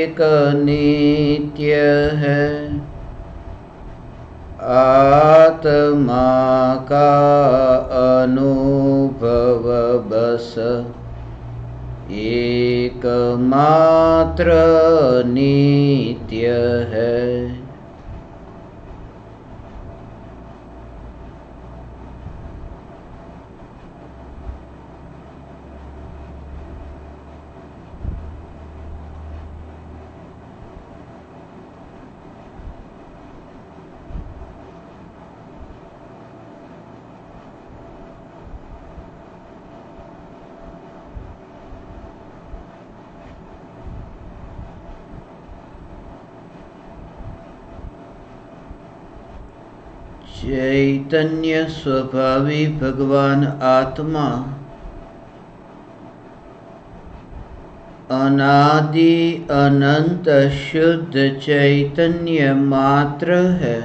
एक नित्य है। आत्मा का अनुभव बस एकमात्र नित्य है। चैतन्य स्वभावी भगवान आत्मा अनादि अनंत शुद्ध चैतन्य मात्र है।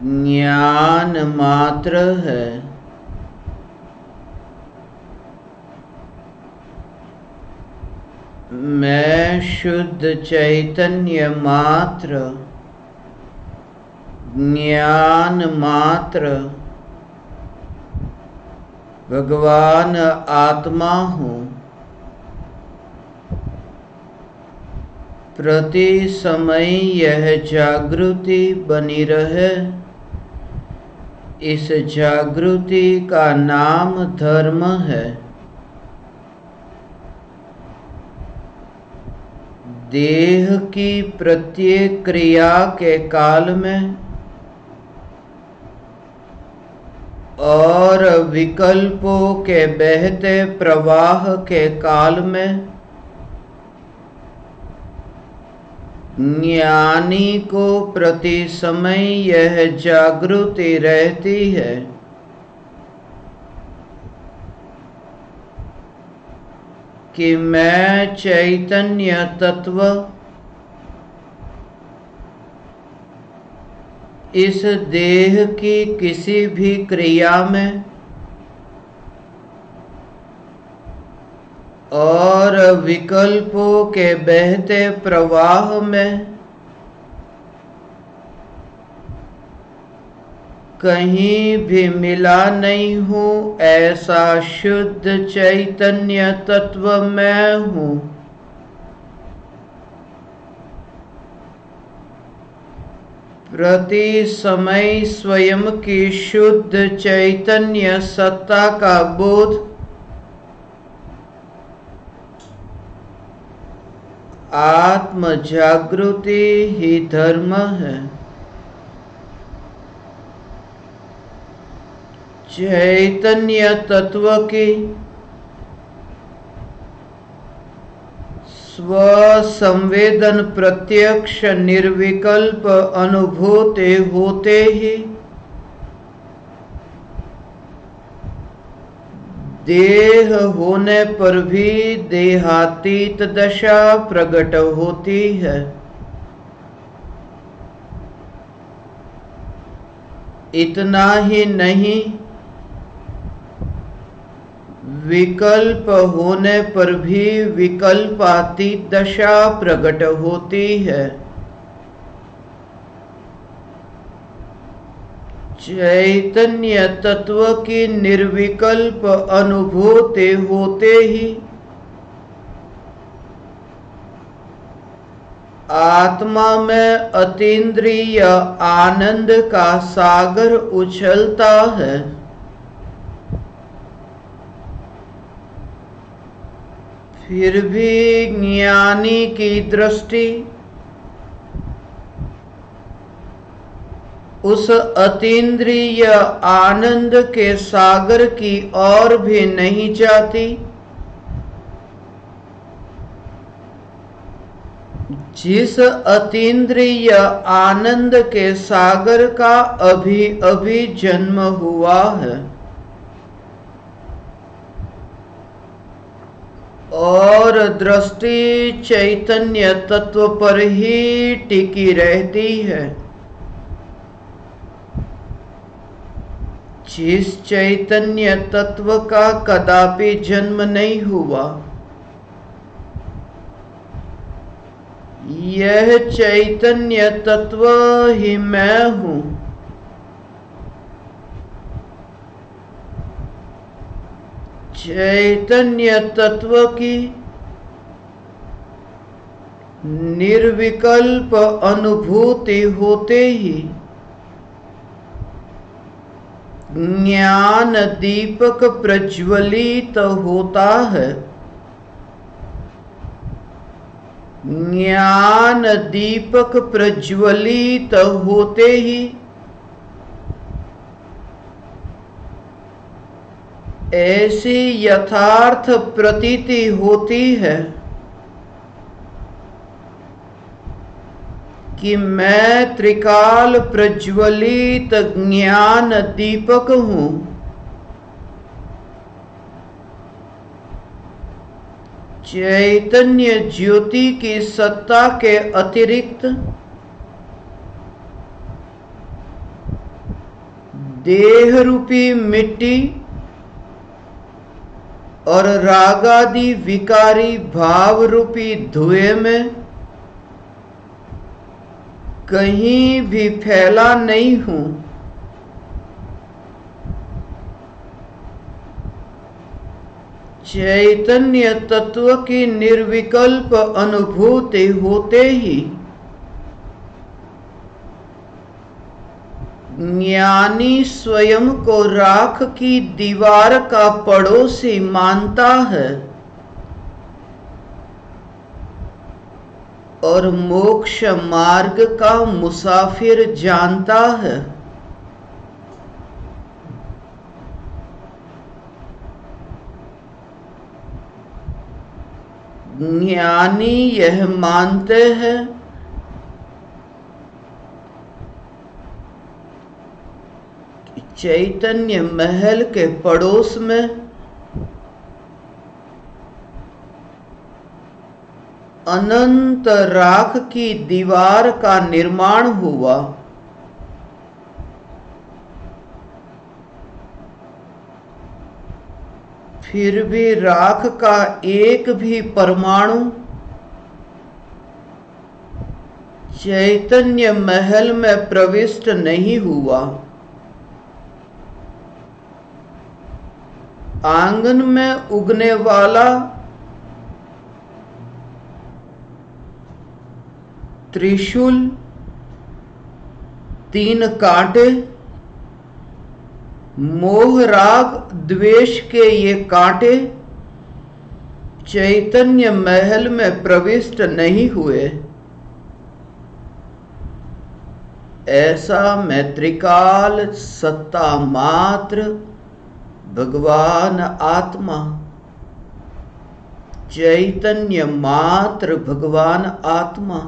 ज्ञान मात्र है। मैं शुद्ध चैतन्य मात्र, ज्ञान मात्र, भगवान आत्मा हूँ। प्रति समय यह जागृति बनी रहे, इस जागृति का नाम धर्म है। देह की प्रत्येक क्रिया के काल में और विकल्पों के बहते प्रवाह के काल में ज्ञानी को प्रति समय यह जागृति रहती है। कि मैं चैतन्य तत्व इस देह की किसी भी क्रिया में और विकल्पों के बहते प्रवाह में कहीं भी मिला नहीं हूँ। ऐसा शुद्ध चैतन्य तत्व मैं हूँ। प्रति समय स्वयं की शुद्ध चैतन्य सत्ता का बोध आत्म जागृति ही धर्म है। चैतन्य तत्व की स्वसंवेदन प्रत्यक्ष निर्विकल्प अनुभूति होते ही देह होने पर भी देहातीत दशा प्रकट होती है। इतना ही नहीं, विकल्प होने पर भी विकल्पातीत दशा प्रकट होती है। चैतन्य तत्व की निर्विकल्प अनुभूति होते ही आत्मा में अतीन्द्रिय आनंद का सागर उछलता है। फिर भी ज्ञानी की दृष्टि उस अतीन्द्रिय आनंद के सागर की ओर भी नहीं जाती जिस अतीन्द्रिय आनंद के सागर का अभी अभी जन्म हुआ है और दृष्टि चैतन्य तत्व पर ही टिकी रहती है। जिस चैतन्य तत्व का कदापि जन्म नहीं हुआ, यह चैतन्य तत्व ही मैं हूँ। चैतन्य तत्व की निर्विकल्प अनुभूति होते ही ज्ञान दीपक प्रज्वलित होता है। ज्ञान दीपक प्रज्वलित होते ही ऐसी यथार्थ प्रतीति होती है कि मैं त्रिकाल प्रज्वलित ज्ञान दीपक हूँ। चैतन्य ज्योति की सत्ता के अतिरिक्त देह रूपी मिट्टी और रागादि विकारी भाव रूपी धुएं में कहीं भी फैला नहीं हूं। चैतन्य तत्व की निर्विकल्प अनुभूति होते ही ज्ञानी स्वयं को राख की दीवार का पड़ोसी मानता है और मोक्ष मार्ग का मुसाफिर जानता है। ज्ञानी यह मानते हैं कि चैतन्य महल के पड़ोस में अनंत राख की दीवार का निर्माण हुआ। फिर भी राख का एक भी परमाणु चैतन्य महल में प्रविष्ट नहीं हुआ। आंगन में उगने वाला त्रिशूल, 3 कांटे, मोह राग द्वेष के ये कांटे चैतन्य महल में प्रविष्ट नहीं हुए। ऐसा मैं त्रिकाल सत्ता मात्र भगवान आत्मा, चैतन्य मात्र भगवान आत्मा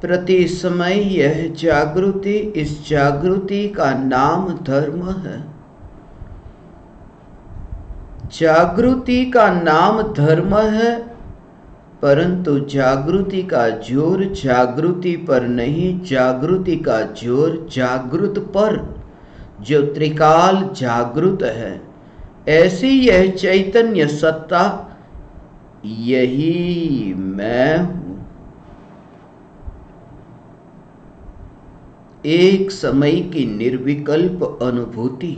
प्रति समय यह जागृति, इस जागृति का नाम धर्म है। जागृति का नाम धर्म है, परंतु जागृति का जोर जागृति पर नहीं, जागृति का जोर जागृत पर, जो त्रिकाल जागृत है। ऐसी यह चैतन्य सत्ता, यही मैं हूं। एक समय की निर्विकल्प अनुभूति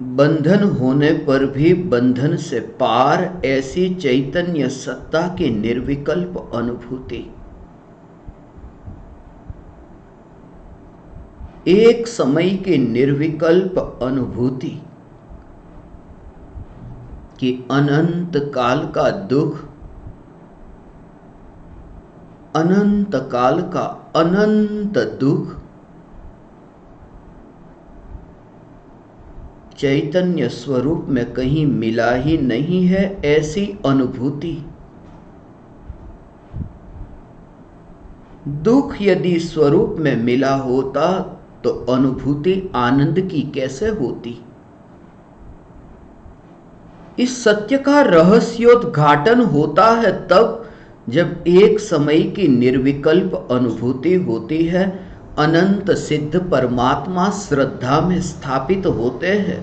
बंधन होने पर भी बंधन से पार, ऐसी चैतन्य सत्ता की निर्विकल्प अनुभूति। एक समय की निर्विकल्प अनुभूति कि अनंत काल का दुख, अनंत काल का अनंत दुख चैतन्य स्वरूप में कहीं मिला ही नहीं है। ऐसी अनुभूति, दुख यदि स्वरूप में मिला होता तो अनुभूति आनंद की कैसे होती। इस सत्य का रहस्योद्घाटन होता है तब जब एक समय की निर्विकल्प अनुभूति होती है। अनंत सिद्ध परमात्मा श्रद्धा में स्थापित होते हैं।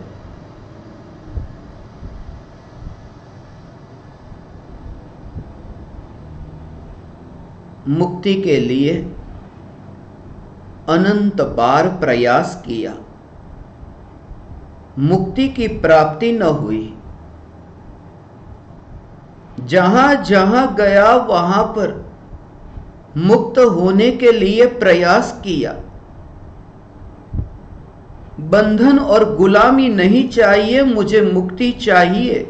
मुक्ति के लिए अनंत बार प्रयास किया, मुक्ति की प्राप्ति न हुई। जहां जहां गया वहां पर मुक्त होने के लिए प्रयास किया। बंधन और गुलामी नहीं चाहिए, मुझे मुक्ति चाहिए।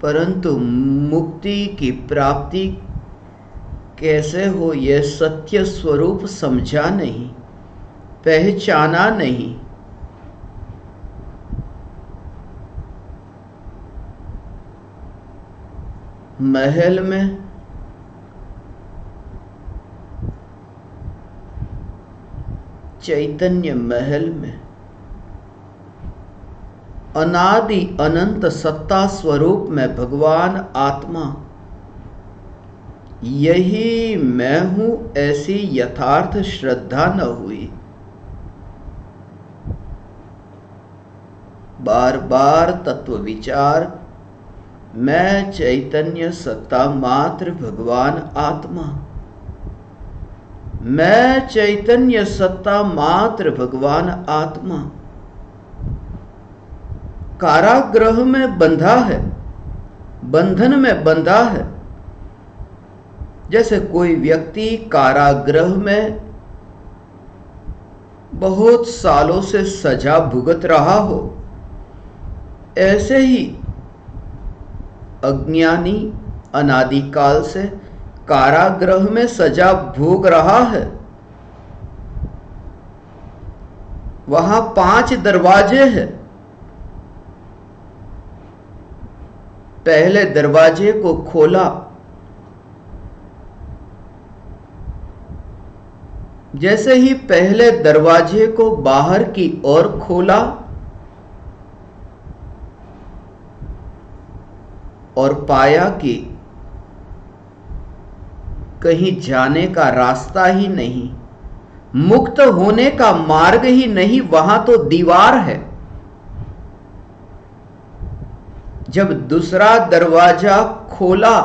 परंतु मुक्ति की प्राप्ति कैसे हो, यह सत्य स्वरूप समझा नहीं, पहचाना नहीं। महल में चैतन्य महल में अनादि अनंत सत्ता स्वरूप में भगवान आत्मा यही मैं हूं, ऐसी यथार्थ श्रद्धा न हुई। बार बार तत्व विचार, मैं चैतन्य सत्ता मात्र भगवान आत्मा, मैं चैतन्य सत्ता मात्र भगवान आत्मा। कारागृह में बंधा है, बंधन में बंधा है। जैसे कोई व्यक्ति कारागृह में बहुत सालों से सजा भुगत रहा हो, ऐसे ही अज्ञानी अनादिकाल से कारागृह में सजा भोग रहा है। वहां 5 दरवाजे हैं। पहले दरवाजे को खोला, जैसे ही पहले दरवाजे को बाहर की ओर खोला और पाया कि कहीं जाने का रास्ता ही नहीं, मुक्त होने का मार्ग ही नहीं, वहां तो दीवार है। जब दूसरा दरवाजा खोला,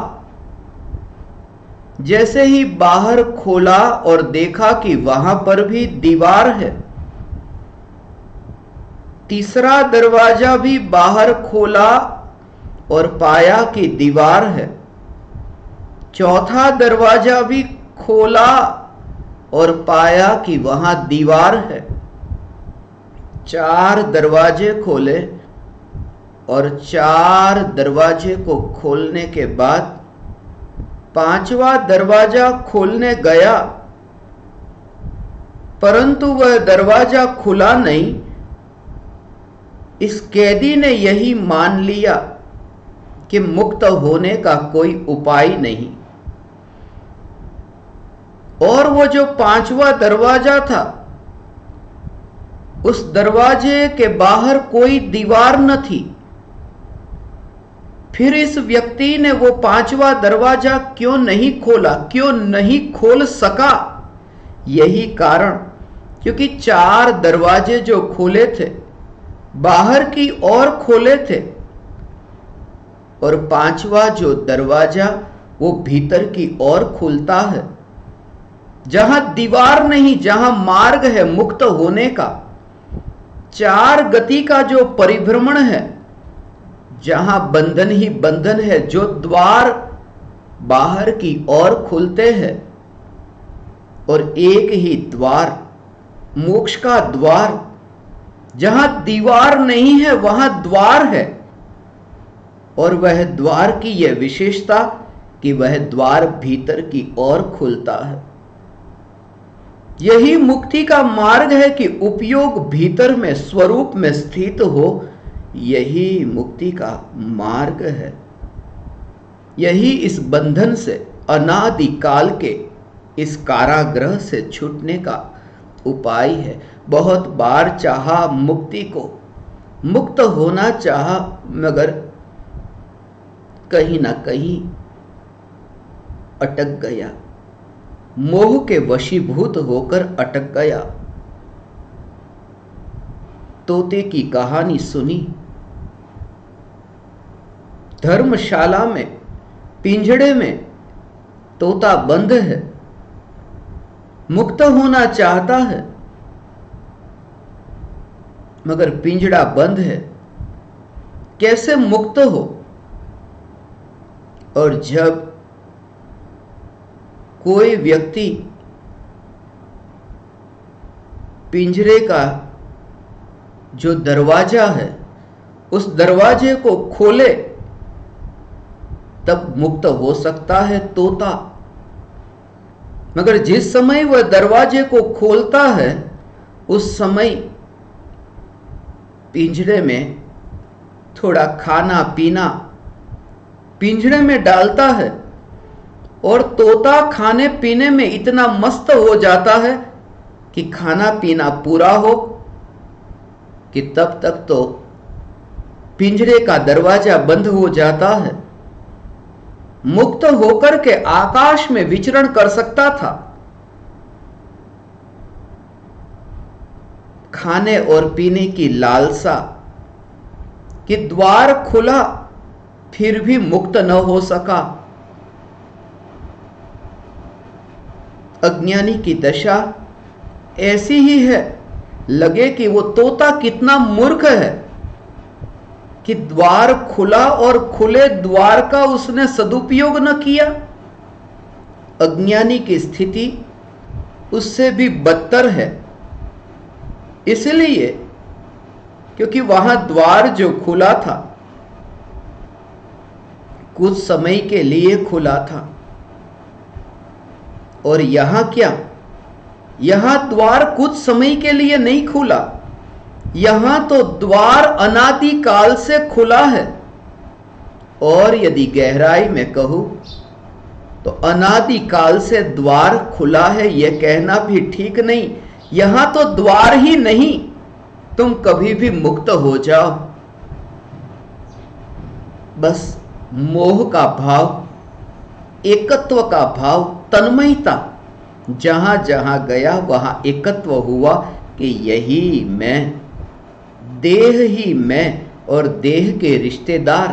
जैसे ही बाहर खोला और देखा कि वहां पर भी दीवार है। तीसरा दरवाजा भी बाहर खोला और पाया कि दीवार है। चौथा दरवाजा भी खोला और पाया कि वहां दीवार है। 4 दरवाजे खोले और 4 दरवाजे को खोलने के बाद 5वां दरवाजा खोलने गया, परंतु वह दरवाजा खुला नहीं। इस कैदी ने यही मान लिया कि मुक्त होने का कोई उपाय नहीं। और वो जो 5वां दरवाजा था, उस दरवाजे के बाहर कोई दीवार न थी। फिर इस व्यक्ति ने वो 5वां दरवाजा क्यों नहीं खोला, क्यों नहीं खोल सका? यही कारण, क्योंकि 4 दरवाजे जो खोले थे बाहर की ओर खोले थे, और 5वां जो दरवाजा वो भीतर की ओर खुलता है, जहां दीवार नहीं, जहां मार्ग है मुक्त होने का। 4 गति का जो परिभ्रमण है, जहां बंधन ही बंधन है, जो द्वार बाहर की ओर खुलते हैं, और एक ही द्वार, मोक्ष का द्वार, जहां दीवार नहीं है वहां द्वार है। और वह द्वार की यह विशेषता कि वह द्वार भीतर की ओर खुलता है। यही मुक्ति का मार्ग है कि उपयोग भीतर में स्वरूप में स्थित हो। यही मुक्ति का मार्ग है। यही इस बंधन से, अनादिकाल के इस कारागृह से छूटने का उपाय है। बहुत बार चाहा मुक्ति को, मुक्त होना चाहा, मगर कहीं ना कहीं अटक गया, मोह के वशीभूत होकर अटक गया। तोते की कहानी सुनी। धर्मशाला में पिंजड़े में तोता बंद है, मुक्त होना चाहता है, मगर पिंजड़ा बंद है, कैसे मुक्त हो? और जब कोई व्यक्ति पिंजरे का जो दरवाजा है उस दरवाजे को खोले तब मुक्त हो सकता है तोता। मगर जिस समय वह दरवाजे को खोलता है उस समय पिंजरे में थोड़ा खाना पीना पिंजरे में डालता है और तोता खाने पीने में इतना मस्त हो जाता है कि खाना पीना पूरा हो कि तब तक तो पिंजरे का दरवाजा बंद हो जाता है। मुक्त होकर के आकाश में विचरण कर सकता था। खाने और पीने की लालसा कि द्वार खुला फिर भी मुक्त न हो सका। अज्ञानी की दशा ऐसी ही है। लगे कि वो तोता कितना मूर्ख है कि द्वार खुला और खुले द्वार का उसने सदुपयोग न किया। अज्ञानी की स्थिति उससे भी बदतर है, इसलिए क्योंकि वहां द्वार जो खुला था कुछ समय के लिए खुला था, और यहां क्या, यहां द्वार कुछ समय के लिए नहीं खुला, यहां तो द्वार अनादि काल से खुला है। और यदि गहराई में कहूं तो अनादि काल से द्वार खुला है यह कहना भी ठीक नहीं। यहां तो द्वार ही नहीं, तुम कभी भी मुक्त हो जाओ। बस मोह का भाव, एकत्व का भाव, तन्मयता जहां जहां गया वहां एकत्व हुआ कि यही मैं, देह ही मैं और देह के रिश्तेदार,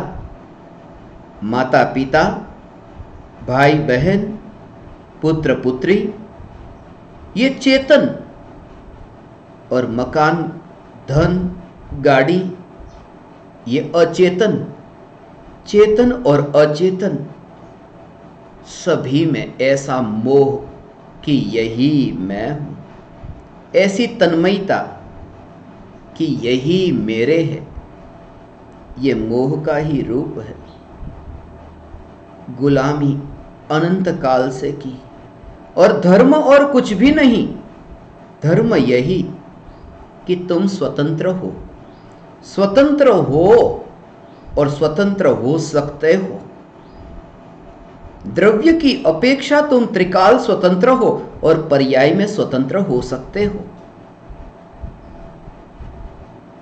माता पिता, भाई बहन, पुत्र पुत्री, ये चेतन, और मकान, धन, गाड़ी, ये अचेतन। चेतन और अचेतन सभी में ऐसा मोह कि यही मैं हूं, ऐसी तन्मयता कि यही मेरे है, ये मोह का ही रूप है। गुलामी अनंत काल से की, और धर्म और कुछ भी नहीं। धर्म यही कि तुम स्वतंत्र हो, स्वतंत्र हो और स्वतंत्र हो सकते हो। द्रव्य की अपेक्षा तुम त्रिकाल स्वतंत्र हो और पर्याय में स्वतंत्र हो सकते हो।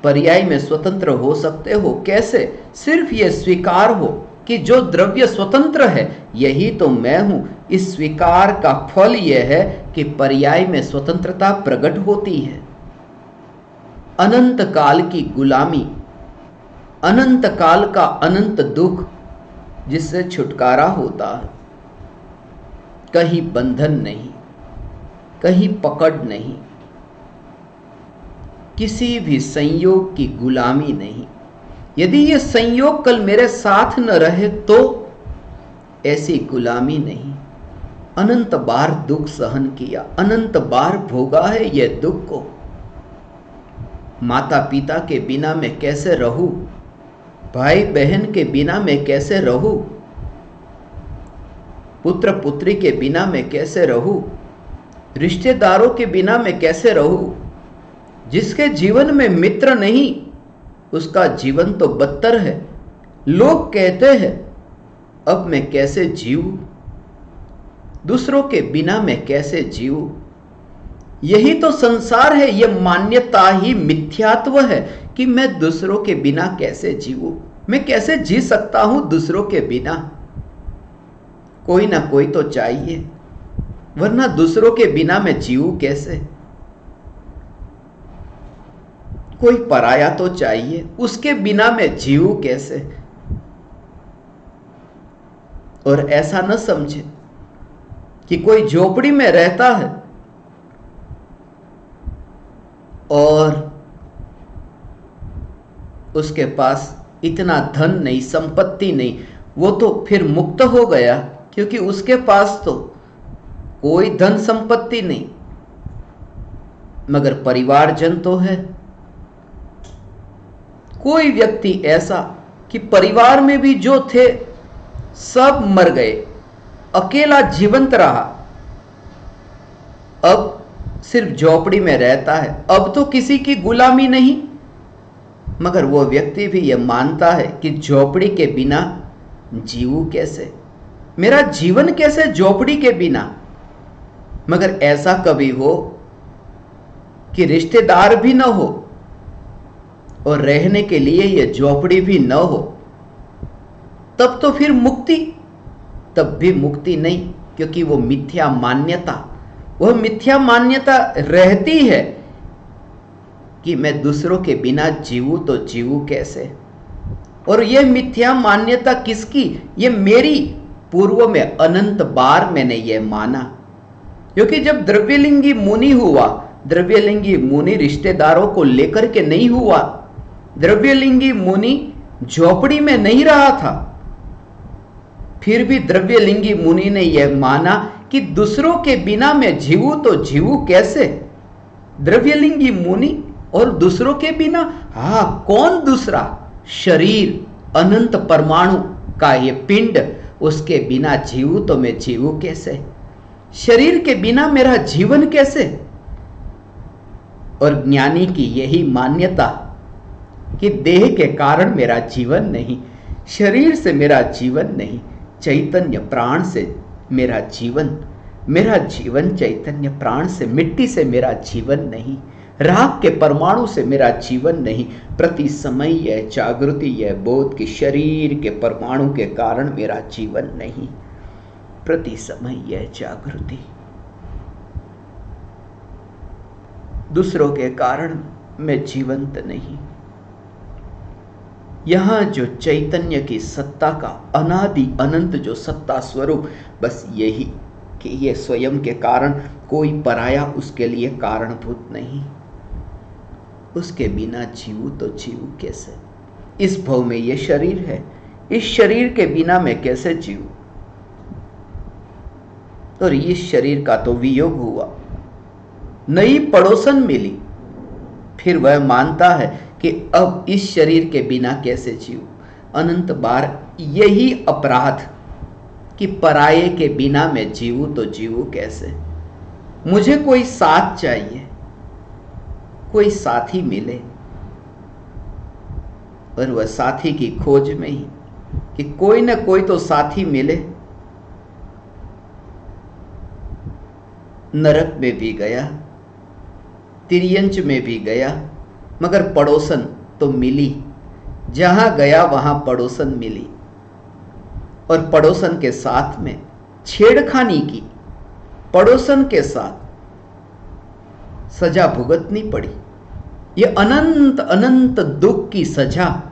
पर्याय में स्वतंत्र हो सकते हो कैसे? सिर्फ यह स्वीकार हो कि जो द्रव्य स्वतंत्र है यही तो मैं हूं। इस स्वीकार का फल यह है कि पर्याय में स्वतंत्रता प्रकट होती है। अनंत काल की गुलामी, अनंत काल का अनंत दुख जिससे छुटकारा होता है। कहीं बंधन नहीं, कहीं पकड़ नहीं, किसी भी संयोग की गुलामी नहीं। यदि ये संयोग कल मेरे साथ न रहे तो ऐसी गुलामी नहीं। अनंत बार दुख सहन किया, अनंत बार भोगा है यह दुख को। माता पिता के बिना मैं कैसे रहूं, भाई बहन के बिना मैं कैसे रहूं, पुत्र पुत्री के बिना मैं कैसे रहूं, रिश्तेदारों के बिना मैं कैसे रहूं। जिसके जीवन में मित्र नहीं उसका जीवन तो बदतर है। लोग कहते हैं अब मैं कैसे जीऊं, दूसरों के बिना मैं कैसे जीऊं। यही तो संसार है, यह मान्यता ही मिथ्यात्व है कि मैं दूसरों के बिना कैसे जीऊं। मैं कैसे जी सकता हूं दूसरों के बिना? कोई ना कोई तो चाहिए, वरना दूसरों के बिना मैं जीऊं कैसे? कोई पराया तो चाहिए, उसके बिना मैं जीऊं कैसे। और ऐसा न समझे कि कोई झोपड़ी में रहता है और उसके पास इतना धन नहीं, संपत्ति नहीं, वो तो फिर मुक्त हो गया, क्योंकि उसके पास तो कोई धन संपत्ति नहीं, मगर परिवारजन तो है। कोई व्यक्ति ऐसा कि परिवार में भी जो थे सब मर गए, अकेला जीवंत रहा, अब सिर्फ झोपड़ी में रहता है, अब तो किसी की गुलामी नहीं, मगर वो व्यक्ति भी यह मानता है कि झोपड़ी के बिना जीऊं कैसे, मेरा जीवन कैसे झोपड़ी के बिना। मगर ऐसा कभी हो कि रिश्तेदार भी न हो और रहने के लिए यह झोपड़ी भी न हो, तब तो फिर मुक्ति, तब भी मुक्ति नहीं, क्योंकि वो मिथ्या मान्यता, वह मिथ्या मान्यता रहती है कि मैं दूसरों के बिना जीऊं तो जीऊं कैसे। और यह मिथ्या मान्यता किसकी, ये मेरी। पूर्व में अनंत बार मैंने यह माना, क्योंकि जब द्रव्यलिंगी मुनि हुआ, द्रव्यलिंगी मुनि रिश्तेदारों को लेकर के नहीं हुआ, द्रव्यलिंगी मुनि झोपड़ी में नहीं रहा था, फिर भी द्रव्यलिंगी मुनि ने यह माना कि दूसरों के बिना मैं जीऊं तो जीऊं कैसे। द्रव्यलिंगी मुनि और दूसरों के बिना, कौन दूसरा, शरीर अनंत परमाणु का ये पिंड, उसके बिना जीऊं तो मैं जीऊं कैसे, शरीर के बिना मेरा जीवन कैसे। और ज्ञानी की यही मान्यता कि देह के कारण मेरा जीवन नहीं, शरीर से मेरा जीवन नहीं, चैतन्य प्राण से मेरा जीवन, मेरा जीवन चैतन्य प्राण से, मिट्टी से मेरा जीवन नहीं, राग के परमाणु से मेरा जीवन नहीं। प्रति समय यह जागृति, यह बोध कि शरीर के परमाणु के कारण मेरा जीवन नहीं, प्रति समय यह जागृति, दूसरों के कारण मैं जीवंत नहीं। यहां जो चैतन्य की सत्ता का अनादि अनंत जो सत्ता स्वरूप, बस यही कि ये स्वयं के कारण, कोई पराया उसके लिए कारणभूत नहीं, उसके बिना जीऊं तो जीऊं कैसे। इस भव में ये शरीर है, इस शरीर के बिना मैं कैसे जीऊं। और इस शरीर का तो वियोग हुआ, नई पड़ोसन मिली, फिर वह मानता है कि अब इस शरीर के बिना कैसे जीऊं। अनंत बार यही अपराध कि पराये के बिना मैं जीऊं तो जीऊं कैसे। मुझे कोई साथ चाहिए, कोई साथी मिले, और वह साथी की खोज में ही कि कोई ना कोई तो साथी मिले। नरक में भी गया, तिर्यंच में भी गया, मगर पड़ोसन तो मिली, जहां गया वहां पड़ोसन मिली, और पड़ोसन के साथ में छेड़खानी की, पड़ोसन के साथ सजा भुगतनी पड़ी। यह अनंत अनंत दुख की सजा,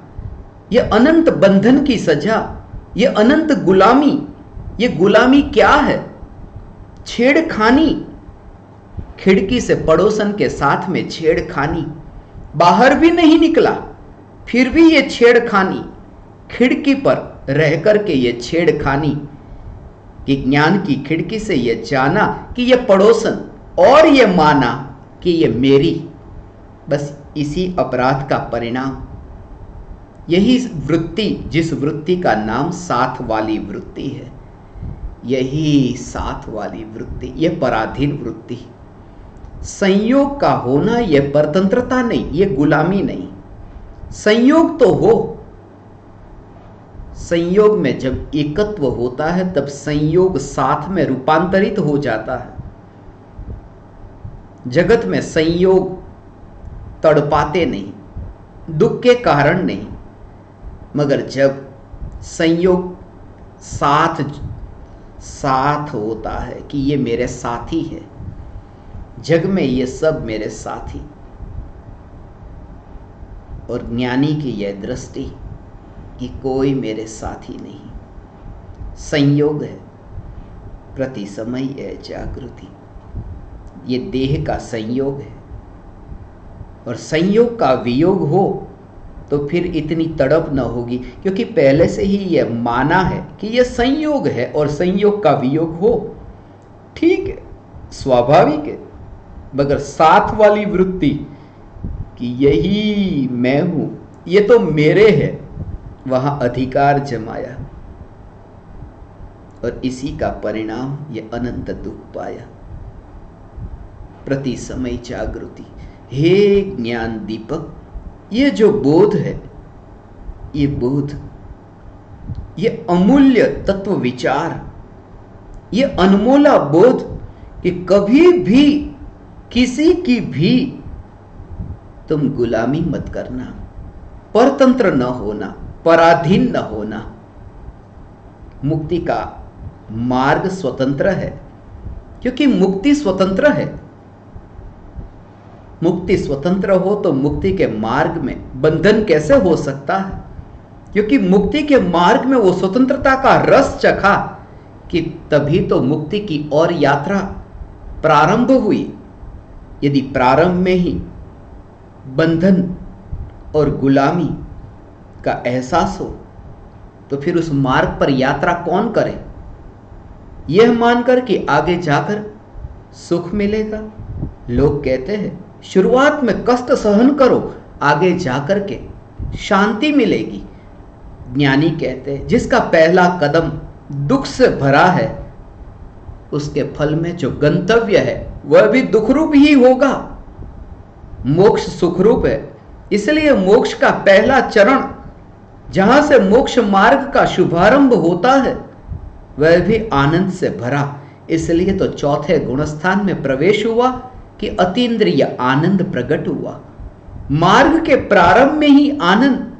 यह अनंत बंधन की सजा, यह अनंत गुलामी। यह गुलामी क्या है? छेड़खानी, खिड़की से पड़ोसन के साथ में छेड़खानी, बाहर भी नहीं निकला फिर भी ये छेड़खानी, खिड़की पर रह करके ये छेड़खानी, कि ज्ञान की खिड़की से ये जाना कि ये पड़ोसन, और ये माना कि ये मेरी। बस इसी अपराध का परिणाम, यही वृत्ति, जिस वृत्ति का नाम साथ वाली वृत्ति है, यही साथ वाली वृत्ति, यह पराधीन वृत्ति। संयोग का होना यह परतंत्रता नहीं, यह गुलामी नहीं। संयोग तो हो, संयोग में जब एकत्व होता है तब संयोग साथ में रूपांतरित हो जाता है। जगत में संयोग तड़पाते नहीं, दुख के कारण नहीं, मगर जब संयोग साथ होता है कि ये मेरे साथी है, जग में ये सब मेरे साथी, और ज्ञानी की यह दृष्टि कि कोई मेरे साथी नहीं, संयोग है, प्रति समय है जागृति। ये देह का संयोग है, और संयोग का वियोग हो तो फिर इतनी तड़प न होगी, क्योंकि पहले से ही यह माना है कि यह संयोग है और संयोग का वियोग हो, ठीक है, स्वाभाविक है। मगर साथ वाली वृत्ति कि यही मैं हूं, ये तो मेरे है, वहां अधिकार जमाया और इसी का परिणाम ये अनंत दुख पाया। प्रति समय जागृति। हे ज्ञान दीपक, ये जो बोध है, ये बोध, ये अमूल्य तत्व विचार, ये अनमोला बोध कि कभी भी किसी की भी तुम गुलामी मत करना, परतंत्र न होना, पराधीन न होना। मुक्ति का मार्ग स्वतंत्र है, क्योंकि मुक्ति स्वतंत्र है। मुक्ति स्वतंत्र हो तो मुक्ति के मार्ग में बंधन कैसे हो सकता है? क्योंकि मुक्ति के मार्ग में वो स्वतंत्रता का रस चखा कि तभी तो मुक्ति की और यात्रा प्रारंभ हुई। यदि प्रारंभ में ही बंधन और गुलामी का एहसास हो तो फिर उस मार्ग पर यात्रा कौन करे? यह मानकर कि आगे जाकर सुख मिलेगा। लोग कहते हैं शुरुआत में कष्ट सहन करो, आगे जाकर के शांति मिलेगी। ज्ञानी कहते हैं जिसका पहला कदम दुख से भरा है, उसके फल में जो गंतव्य है वह भी दुखरूप ही होगा। मोक्ष सुखरूप है, इसलिए मोक्ष का पहला चरण जहां से मोक्ष मार्ग का शुभारंभ होता है वह भी आनंद से भरा। इसलिए तो चौथे गुणस्थान में प्रवेश हुआ कि अतीन्द्रिय आनंद प्रकट हुआ। मार्ग के प्रारंभ में ही आनंद,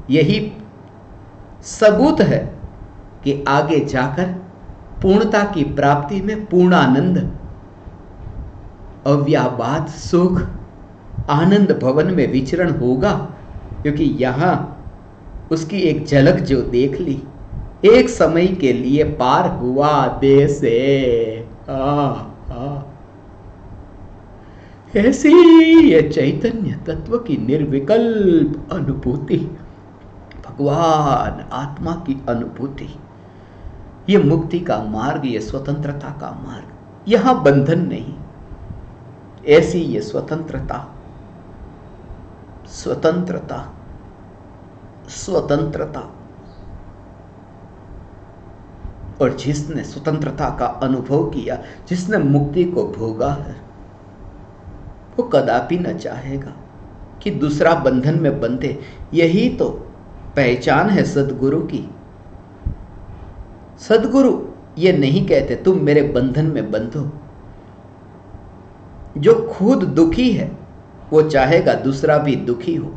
यही सबूत है कि आगे जाकर पूर्णता की प्राप्ति में पूर्ण आनंद, अव्याबाद सुख आनंद भवन में विचरण होगा। क्योंकि यहां उसकी एक झलक जो देख ली, एक समय के लिए पार हुआ देह से। ऐसी ये चैतन्य तत्व की निर्विकल्प अनुभूति, भगवान आत्मा की अनुभूति, ये मुक्ति का मार्ग, ये स्वतंत्रता का मार्ग। यहां बंधन नहीं, ऐसी ये स्वतंत्रता, स्वतंत्रता, स्वतंत्रता। और जिसने स्वतंत्रता का अनुभव किया, जिसने मुक्ति को भोगा है, वो कदापि न चाहेगा कि दूसरा बंधन में बंधे। यही तो पहचान है सद्गुरु की। सद्गुरु ये नहीं कहते तुम मेरे बंधन में बंधो। जो खुद दुखी है वो चाहेगा दूसरा भी दुखी हो,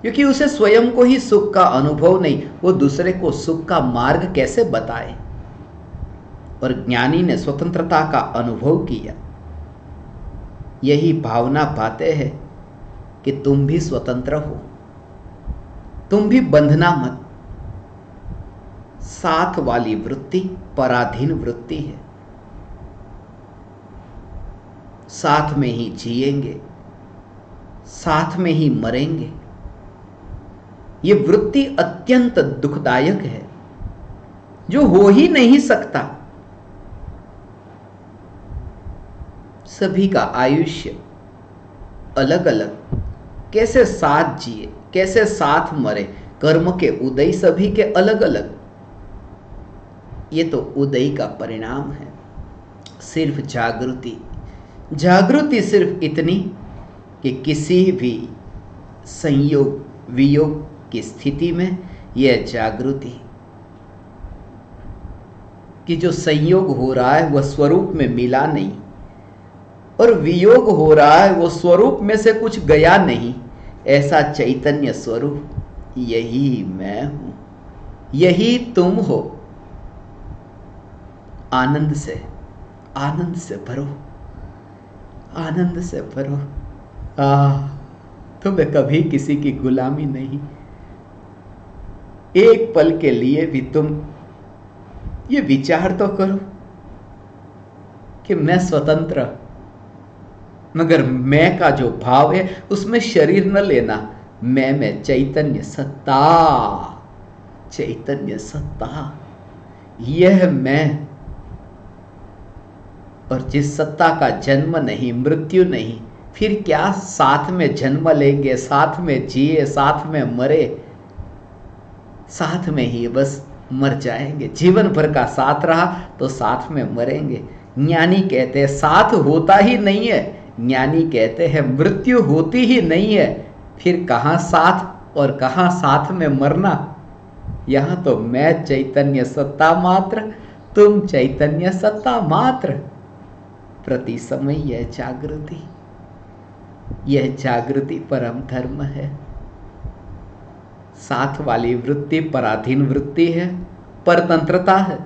क्योंकि उसे स्वयं को ही सुख का अनुभव नहीं, वो दूसरे को सुख का मार्ग कैसे बताए। और ज्ञानी ने स्वतंत्रता का अनुभव किया, यही भावना पाते हैं कि तुम भी स्वतंत्र हो, तुम भी बंधना मत। साथ वाली वृत्ति पराधीन वृत्ति है, साथ में ही जिएंगे, साथ में ही मरेंगे। ये वृत्ति अत्यंत दुखदायक है, जो हो ही नहीं सकता। सभी का आयुष्य अलग अलग, कैसे साथ जिए, कैसे साथ मरे, कर्म के उदय सभी के अलग अलग। ये तो उदय का परिणाम है। सिर्फ जागृति, जागृति सिर्फ इतनी कि किसी भी संयोग वियोग की स्थिति में यह जागृति कि जो संयोग हो रहा है वह स्वरूप में मिला नहीं, और वियोग हो रहा है वो स्वरूप में से कुछ गया नहीं। ऐसा चैतन्य स्वरूप यही मैं हूं, यही तुम हो। आनंद से भरो, आनंद से भरो। तुम्हें कभी किसी की गुलामी नहीं। एक पल के लिए भी तुम ये विचार तो करो कि मैं स्वतंत्र, मगर मैं का जो भाव है उसमें शरीर न लेना। मैं में चैतन्य सत्ता, चैतन्य सत्ता, यह मैं। और जिस सत्ता का जन्म नहीं, मृत्यु नहीं, फिर क्या साथ में जन्म लेंगे, साथ में जिए, साथ में मरे, साथ में ही बस मर जाएंगे। जीवन भर का साथ रहा तो साथ में मरेंगे। ज्ञानी कहते हैं साथ होता ही नहीं है, ज्ञानी कहते हैं मृत्यु होती ही नहीं है। फिर कहाँ साथ और कहाँ साथ में मरना। यहाँ तो मैं चैतन्य सत्ता मात्र, तुम चैतन्य सत्ता मात्र। प्रति समय यह जागृति, यह जागृति परम धर्म है। साथ वाली वृत्ति पराधीन वृत्ति है, परतंत्रता है।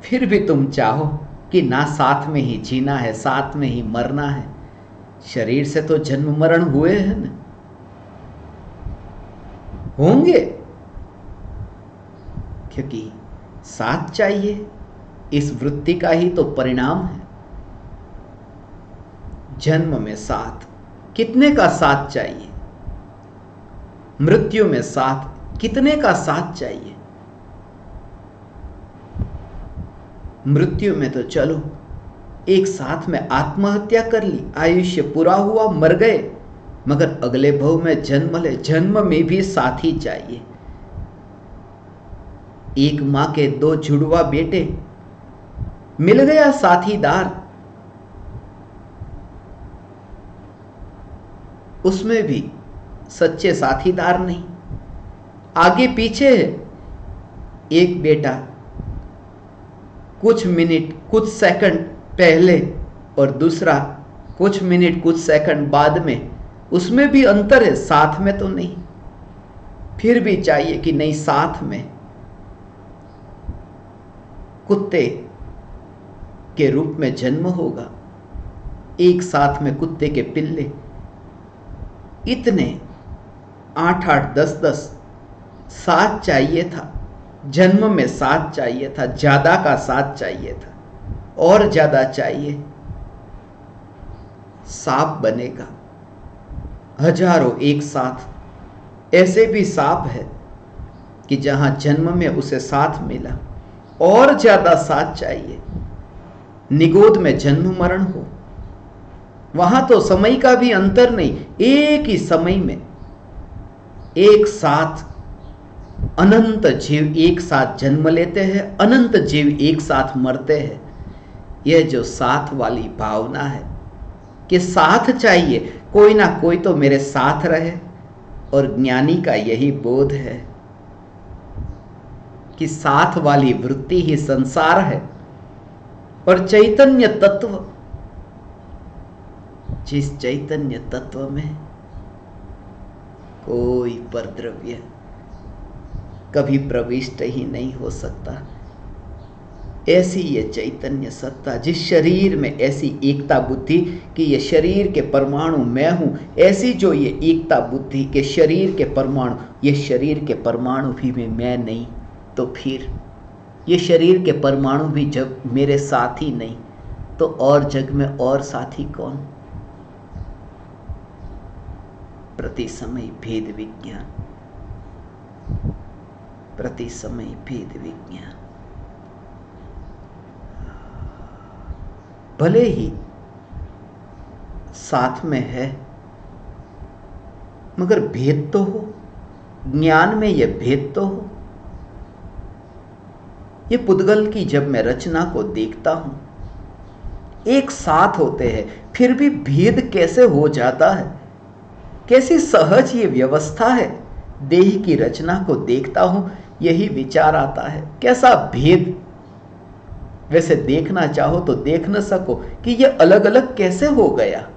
फिर भी तुम चाहो कि ना साथ में ही जीना है, साथ में ही मरना है। शरीर से तो जन्म मरण हुए हैं ना, होंगे, क्योंकि साथ चाहिए। इस वृत्ति का ही तो परिणाम है। जन्म में साथ, कितने का साथ चाहिए? मृत्यु में साथ, कितने का साथ चाहिए? मृत्यु में तो चलो एक साथ में आत्महत्या कर ली, आयुष्य पूरा हुआ, मर गए, मगर अगले भव में जन्म ले, जन्म में भी साथी चाहिए। एक मां के दो जुड़वा बेटे, मिल गया साथीदार, उसमें भी सच्चे साथीदार नहीं, आगे पीछे है। एक बेटा कुछ मिनट कुछ सेकंड पहले और दूसरा कुछ मिनट कुछ सेकंड बाद में, उसमें भी अंतर है, साथ में तो नहीं। फिर भी चाहिए कि नहीं, साथ में। कुत्ते के रूप में जन्म होगा, एक साथ में कुत्ते के पिल्ले, इतने 8-8, 10-10 साथ चाहिए था। जन्म में साथ चाहिए था, ज्यादा का साथ चाहिए था, और ज्यादा चाहिए। सांप बनेगा, हजारों एक साथ। ऐसे भी सांप है कि जहां जन्म में उसे साथ मिला, और ज्यादा साथ चाहिए। निगोद में जन्म मरण हो, वहां तो समय का भी अंतर नहीं, एक ही समय में एक साथ अनंत जीव एक साथ जन्म लेते हैं, अनंत जीव एक साथ मरते हैं। यह जो साथ वाली भावना है कि साथ चाहिए, कोई ना कोई तो मेरे साथ रहे, और ज्ञानी का यही बोध है कि साथ वाली वृत्ति ही संसार है। और चैतन्य तत्व, जिस चैतन्य तत्व में कोई परद्रव्य कभी प्रविष्ट ही नहीं हो सकता, ऐसी ये चैतन्य सत्ता, जिस शरीर में ऐसी एकता बुद्धि कि ये शरीर के परमाणु मैं हूं, ऐसी जो ये एकता बुद्धि के शरीर के परमाणु, ये शरीर के परमाणु भी में मैं नहीं, तो फिर ये शरीर के परमाणु भी जब मेरे साथी नहीं, तो और जग में और साथी कौन? प्रति समय भेद विज्ञान, प्रति समय भेद विज्ञान। भले ही साथ में है, मगर भेद तो हो, ज्ञान में यह भेद तो हो। ये पुद्गल की जब मैं रचना को देखता हूं, एक साथ होते हैं, फिर भी भेद कैसे हो जाता है? कैसी सहज ये व्यवस्था है। देह की रचना को देखता हूं, यही विचार आता है, कैसा भेद। वैसे देखना चाहो तो देख न सको कि ये अलग अलग कैसे हो गया,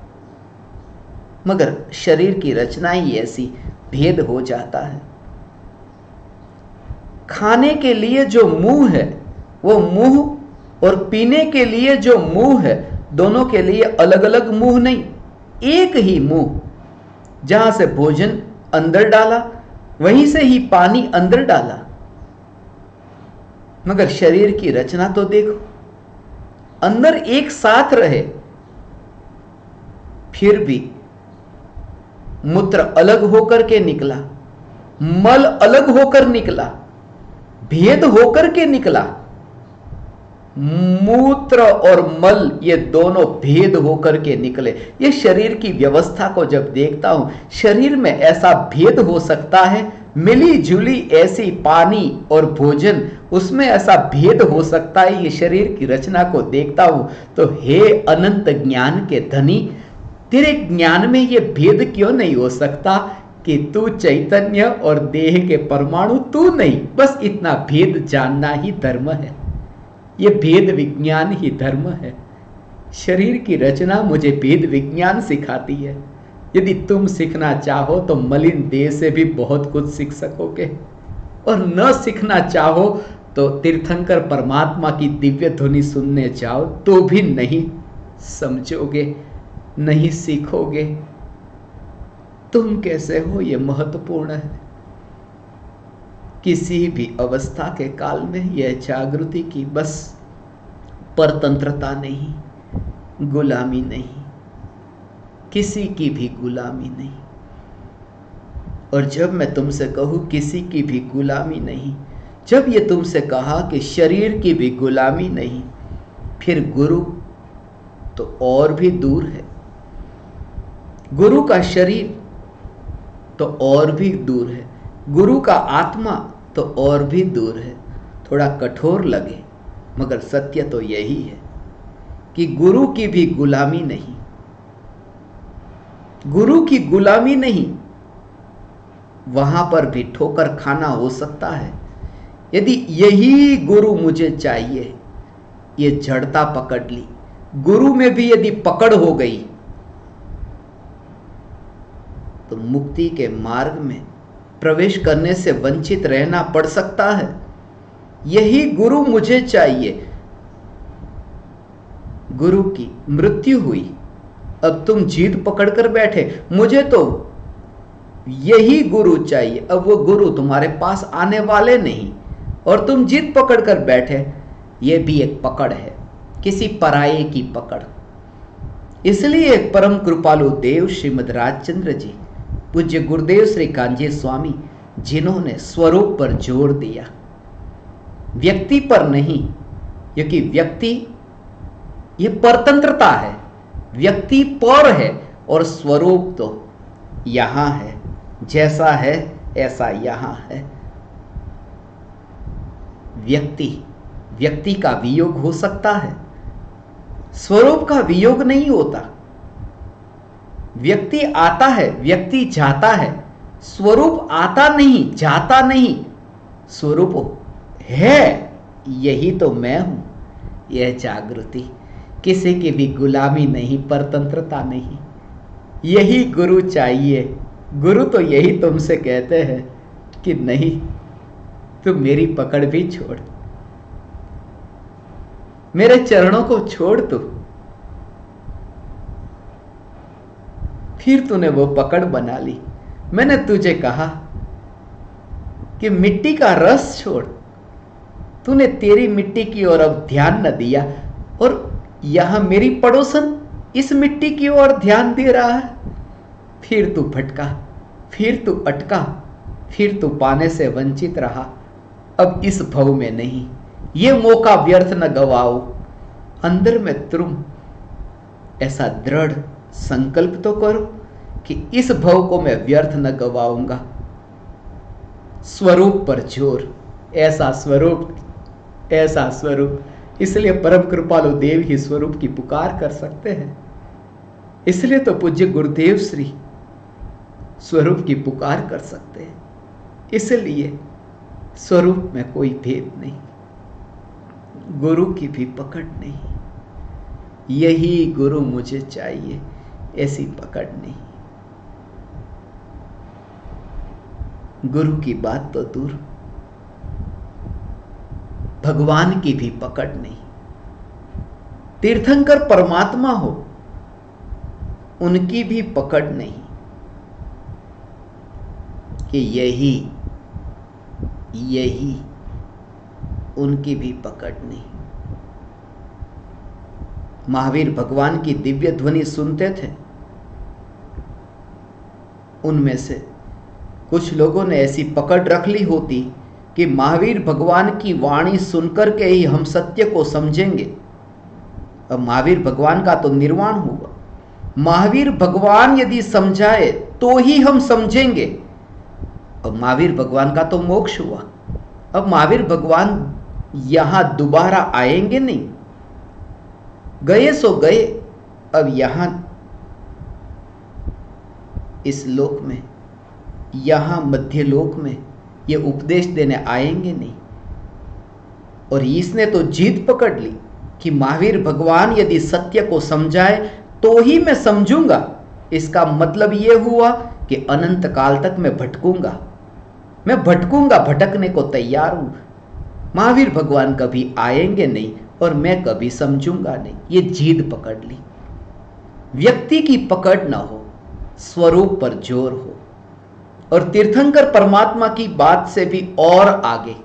मगर शरीर की रचना ही ऐसी, भेद हो जाता है। खाने के लिए जो मुंह है वो मुंह, और पीने के लिए जो मुंह है, दोनों के लिए अलग अलग मुंह नहीं, एक ही मुंह, जहां से भोजन अंदर डाला वहीं से ही पानी अंदर डाला। मगर शरीर की रचना तो देखो, अंदर एक साथ रहे, फिर भी मूत्र अलग होकर के निकला, मल अलग होकर निकला, भेद होकर के निकला। मूत्र और मल ये दोनों भेद होकर के निकले। ये शरीर की व्यवस्था को जब देखता हूं, शरीर में ऐसा भेद हो सकता है, मिली जुली ऐसी पानी और भोजन, उसमें ऐसा भेद हो सकता है। ये शरीर की रचना को देखता हूं तो हे अनंत ज्ञान के धनी, तेरे ज्ञान में ये भेद क्यों नहीं हो सकता कि तू चैतन्य और देह के परमाणु तू नहीं। बस इतना भेद जानना ही धर्म है, ये भेद विज्ञान ही धर्म है। शरीर की रचना मुझे भेद विज्ञान सिखाती है। यदि तुम सीखना चाहो तो मलिन देह से भी बहुत कुछ सीख सकोगे, और न सीखना चाहो तो तीर्थंकर परमात्मा की दिव्य ध्वनि सुनने जाओ तो भी नहीं समझोगे, नहीं सीखोगे। तुम कैसे हो ये महत्वपूर्ण है। किसी भी अवस्था के काल में यह जागृति की बस परतंत्रता नहीं, गुलामी नहीं, किसी की भी गुलामी नहीं। और जब मैं तुमसे कहूं किसी की भी गुलामी नहीं, जब ये तुमसे कहा कि शरीर की भी गुलामी नहीं, फिर गुरु तो और भी दूर है। गुरु का शरीर तो और भी दूर है, गुरु का आत्मा तो और भी दूर है। थोड़ा कठोर लगे मगर सत्य तो यही है कि गुरु की भी गुलामी नहीं, गुरु की गुलामी नहीं। वहां पर भी ठोकर खाना हो सकता है। यदि यही गुरु मुझे चाहिए, ये जड़ता पकड़ ली, गुरु में भी यदि पकड़ हो गई तो मुक्ति के मार्ग में प्रवेश करने से वंचित रहना पड़ सकता है। यही गुरु मुझे चाहिए। गुरु की मृत्यु हुई, अब तुम जीद पकड़कर बैठे, मुझे तो यही गुरु चाहिए। अब वो गुरु तुम्हारे पास आने वाले नहीं और तुम जीद पकड़कर बैठे। यह भी एक पकड़ है, किसी पराये की पकड़। इसलिए एक परम कृपालु देव श्रीमद राजचंद्र जी, पूज्य गुरुदेव श्री कांजी स्वामी, जिन्होंने स्वरूप पर जोर दिया, व्यक्ति पर नहीं, क्योंकि व्यक्ति ये परतंत्रता है, व्यक्ति पर है और स्वरूप तो यहां है, जैसा है ऐसा यहां है। व्यक्ति का वियोग हो सकता है, स्वरूप का वियोग नहीं होता। व्यक्ति आता है, व्यक्ति जाता है, स्वरूप आता नहीं, जाता नहीं। स्वरूप है, यही तो मैं हूं। यह जागृति, किसी की भी गुलामी नहीं, परतंत्रता नहीं। यही गुरु चाहिए। गुरु तो यही तुमसे कहते हैं कि नहीं, तुम मेरी पकड़ भी छोड़, मेरे चरणों को छोड़ तू। फिर तूने वो पकड़ बना ली। मैंने तुझे कहा कि मिट्टी का रस छोड़, तूने तेरी मिट्टी की ओर अब ध्यान न दिया, और यहां मेरी पड़ोसन इस मिट्टी की ओर ध्यान दे रहा है। फिर तू भटका, फिर तू अटका, फिर तू पाने से वंचित रहा। अब इस भव में नहीं, ये मौका व्यर्थ न गवाओ। अंदर में तुम ऐसा दृढ़ संकल्प तो करो कि इस भव को मैं व्यर्थ न गवाऊंगा। स्वरूप पर जोर, ऐसा स्वरूप, ऐसा स्वरूप। इसलिए परम कृपालु देव ही स्वरूप की पुकार कर सकते हैं। इसलिए तो पूज्य गुरुदेव श्री स्वरूप की पुकार कर सकते हैं। इसलिए स्वरूप में कोई भेद नहीं, गुरु की भी पकड़ नहीं। यही गुरु मुझे चाहिए, ऐसी पकड़ नहीं। गुरु की बात तो दूर, भगवान की भी पकड़ नहीं। तीर्थंकर परमात्मा हो, उनकी भी पकड़ नहीं कि यही उनकी भी पकड़ नहीं। महावीर भगवान की दिव्य ध्वनि सुनते थे, उनमें से कुछ लोगों ने ऐसी पकड़ रख ली होती कि महावीर भगवान की वाणी सुनकर के ही हम सत्य को समझेंगे। अब महावीर भगवान का तो निर्वाण हुआ, महावीर भगवान यदि समझाए तो ही हम समझेंगे। अब महावीर भगवान का तो मोक्ष हुआ, अब महावीर भगवान यहां दोबारा आएंगे नहीं, गए सो गए। अब यहां इस लोक में, यहां मध्य लोक में ये उपदेश देने आएंगे नहीं। और इसने तो जीत पकड़ ली कि महावीर भगवान यदि सत्य को समझाए तो ही मैं समझूंगा। इसका मतलब यह हुआ कि अनंत काल तक मैं भटकूंगा, भटकने को तैयार हूं। महावीर भगवान कभी आएंगे नहीं और मैं कभी समझूंगा नहीं। ये जीद पकड़ ली। व्यक्ति की पकड़ ना हो, स्वरूप पर जोर हो। और तीर्थंकर परमात्मा की बात से भी और आगे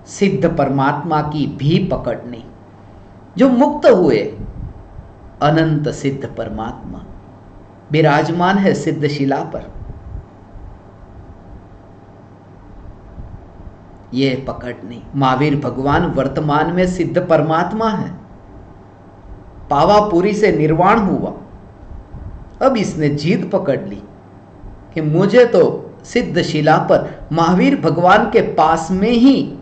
सिद्ध परमात्मा की भी पकड़ नहीं, जो मुक्त हुए अनंत सिद्ध परमात्मा विराजमान है सिद्धशिला पर। यह पकड़ नहीं। महावीर भगवान वर्तमान में सिद्ध परमात्मा है, पावापुरी से निर्वाण हुआ। अब इसने जीत पकड़ ली कि मुझे तो सिद्धशिला पर महावीर भगवान के पास में ही,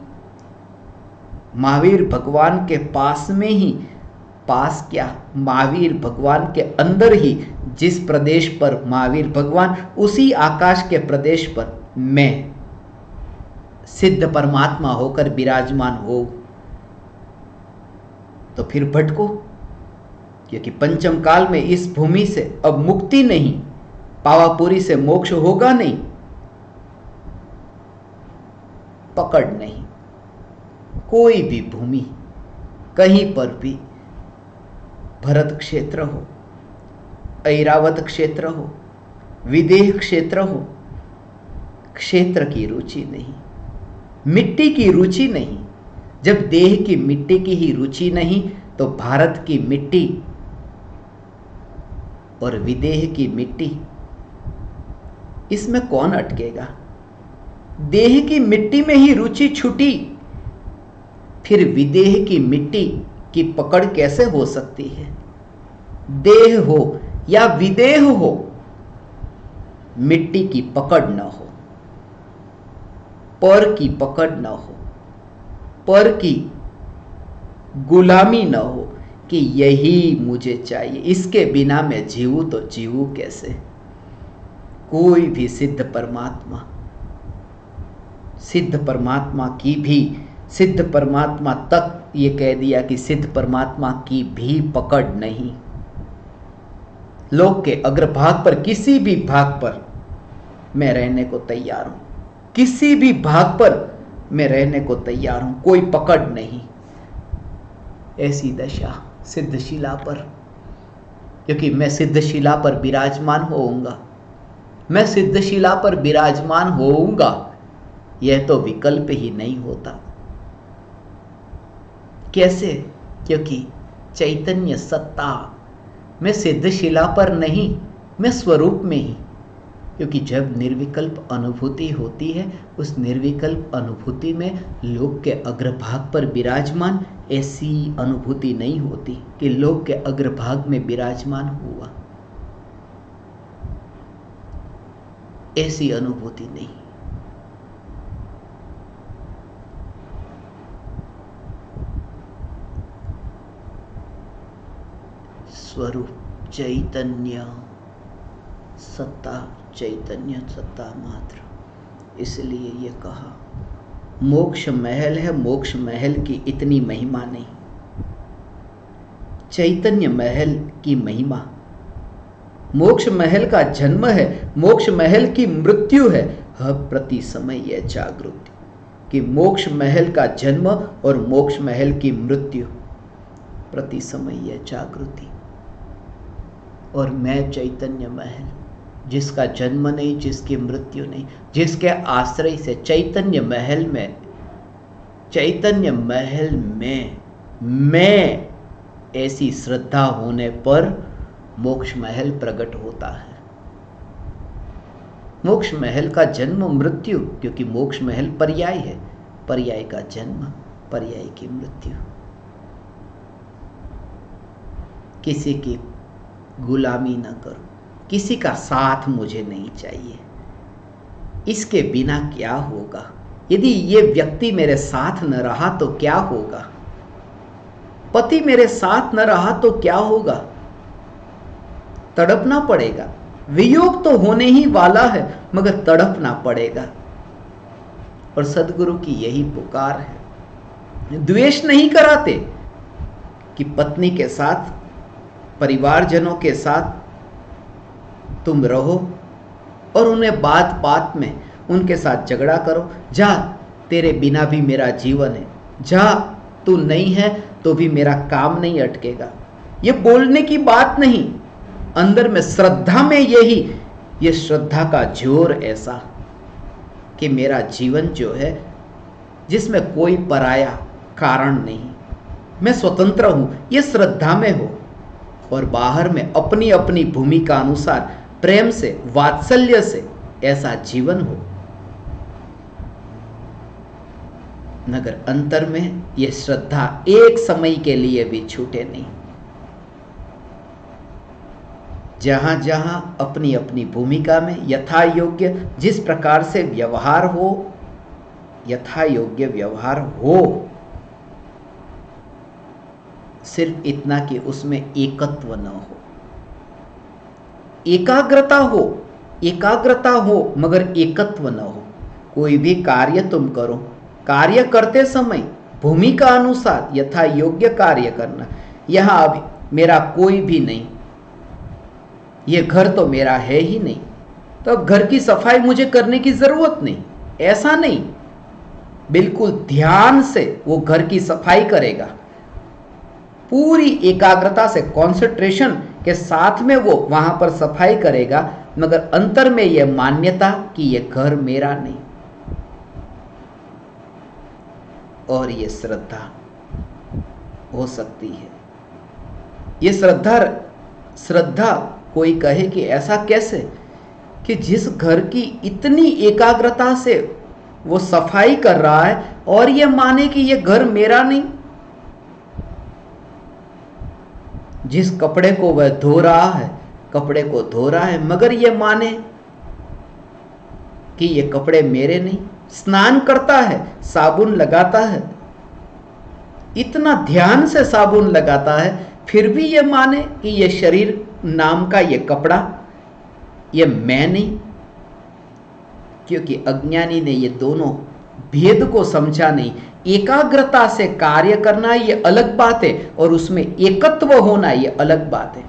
महावीर भगवान के पास में ही, पास क्या, महावीर भगवान के अंदर ही, जिस प्रदेश पर महावीर भगवान, उसी आकाश के प्रदेश पर मैं सिद्ध परमात्मा होकर विराजमान हो। तो फिर भटको, क्योंकि पंचम काल में इस भूमि से अब मुक्ति नहीं, पावापुरी से मोक्ष होगा नहीं। पकड़ नहीं। कोई भी भूमि, कहीं पर भी, भरत क्षेत्र हो, ऐरावत क्षेत्र हो, विदेह क्षेत्र हो, क्षेत्र की रुचि नहीं, मिट्टी की रुचि नहीं। जब देह की मिट्टी की ही रुचि नहीं तो भारत की मिट्टी और विदेह की मिट्टी, इसमें कौन अटकेगा? देह की मिट्टी में ही रुचि छूटी, फिर विदेह की मिट्टी की पकड़ कैसे हो सकती है? देह हो या विदेह हो, मिट्टी की पकड़ न हो, पर की पकड़ न हो, पर की गुलामी न हो कि यही मुझे चाहिए, इसके बिना मैं जीऊं तो जीऊं कैसे? कोई भी सिद्ध परमात्मा की भी, सिद्ध परमात्मा तक ये कह दिया कि सिद्ध परमात्मा की भी पकड़ नहीं। लोक के अग्रभाग पर, किसी भी भाग पर मैं रहने को तैयार हूं, किसी भी भाग पर मैं रहने को तैयार हूं, कोई पकड़ नहीं। ऐसी दशा सिद्धशिला पर, क्योंकि मैं सिद्धशिला पर विराजमान होऊंगा, मैं सिद्धशिला पर विराजमान होऊंगा, यह तो विकल्प ही नहीं होता। कैसे? क्योंकि चैतन्य सत्ता मैं सिद्धशिला पर नहीं, मैं स्वरूप में ही। क्योंकि जब निर्विकल्प अनुभूति होती है, उस निर्विकल्प अनुभूति में लोक के अग्रभाग पर विराजमान, ऐसी अनुभूति नहीं होती कि लोक के अग्रभाग में विराजमान हुआ, ऐसी अनुभूति नहीं। स्वरूप चैतन्य सत्ता, चैतन्य सत्ता मात्र। इसलिए ये कहा मोक्ष महल है, मोक्ष महल की इतनी महिमा नहीं, चैतन्य महल की महिमा। मोक्ष महल का जन्म है, मोक्ष महल की मृत्यु है। हर प्रति समय यह जागृति कि मोक्ष महल का जन्म और मोक्ष महल की मृत्यु, प्रति समय यह जागृति। और मैं चैतन्य महल, जिसका जन्म नहीं, जिसकी मृत्यु नहीं, जिसके आश्रय से चैतन्य महल में मैं ऐसी श्रद्धा होने पर मोक्ष महल प्रकट होता है। मोक्ष महल का जन्म मृत्यु, क्योंकि मोक्ष महल पर्याय है, पर्याय का जन्म, पर्याय की मृत्यु। किसी की गुलामी न करो, किसी का साथ मुझे नहीं चाहिए। इसके बिना क्या होगा? यदि ये व्यक्ति मेरे साथ न रहा तो क्या होगा? पति मेरे साथ न रहा तो क्या होगा? तड़पना पड़ेगा। वियोग तो होने ही वाला है, मगर तड़पना पड़ेगा। और सदगुरु की यही पुकार है। द्वेष नहीं कराते कि पत्नी के साथ, परिवारजनों के साथ तुम रहो और उन्हें बात बात में उनके साथ झगड़ा करो। जा, तेरे बिना भी मेरा जीवन है, जा, तू नहीं है तो भी मेरा काम नहीं अटकेगा। ये बोलने की बात नहीं, अंदर में श्रद्धा में ये श्रद्धा का जोर ऐसा कि मेरा जीवन जो है, जिसमें कोई पराया कारण नहीं, मैं स्वतंत्र हूं, ये श्रद्धा में हो। और बाहर में अपनी अपनी भूमिका अनुसार प्रेम से, वात्सल्य से ऐसा जीवन हो, मगर अंतर में यह श्रद्धा एक समय के लिए भी छूटे नहीं। जहां जहां अपनी अपनी भूमिका में यथा योग्य जिस प्रकार से व्यवहार हो, यथा योग्य व्यवहार हो, सिर्फ इतना कि उसमें एकत्व न हो, एकाग्रता हो मगर एकत्व न हो। कोई भी कार्य तुम करो, कार्य करते समय भूमिका अनुसार यथा योग्य कार्य करना। यहां अभी मेरा कोई भी नहीं, ये घर तो मेरा है ही नहीं, तो अब घर की सफाई मुझे करने की जरूरत नहीं, ऐसा नहीं। बिल्कुल ध्यान से वो घर की सफाई करेगा, पूरी एकाग्रता से, कंसंट्रेशन के साथ में वो वहां पर सफाई करेगा, मगर अंतर में ये मान्यता कि ये घर मेरा नहीं। और ये श्रद्धा हो सकती है। ये श्रद्धा कोई कहे कि ऐसा कैसे, कि जिस घर की इतनी एकाग्रता से वो सफाई कर रहा है और ये माने कि ये घर मेरा नहीं। जिस कपड़े को वह धो रहा है, कपड़े को धो रहा है, मगर ये माने कि ये कपड़े मेरे नहीं। स्नान करता है, साबुन लगाता है, इतना ध्यान से साबुन लगाता है, फिर भी ये माने कि ये शरीर नाम का ये कपड़ा ये मैं नहीं। क्योंकि अज्ञानी ने ये दोनों भेद को समझा नहीं। एकाग्रता से कार्य करना ये अलग बात है और उसमें एकत्व होना ये अलग बात है।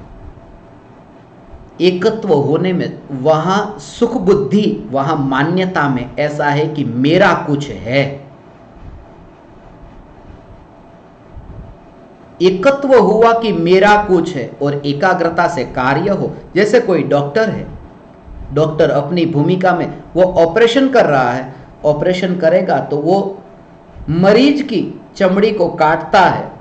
एकत्व होने में वहां सुख बुद्धि, वहां मान्यता में ऐसा है कि मेरा कुछ है। एकत्व हुआ कि मेरा कुछ है और एकाग्रता से कार्य हो। जैसे कोई डॉक्टर है, डॉक्टर अपनी भूमिका में वो ऑपरेशन कर रहा है, ऑपरेशन करेगा तो वो मरीज की चमड़ी को काटता है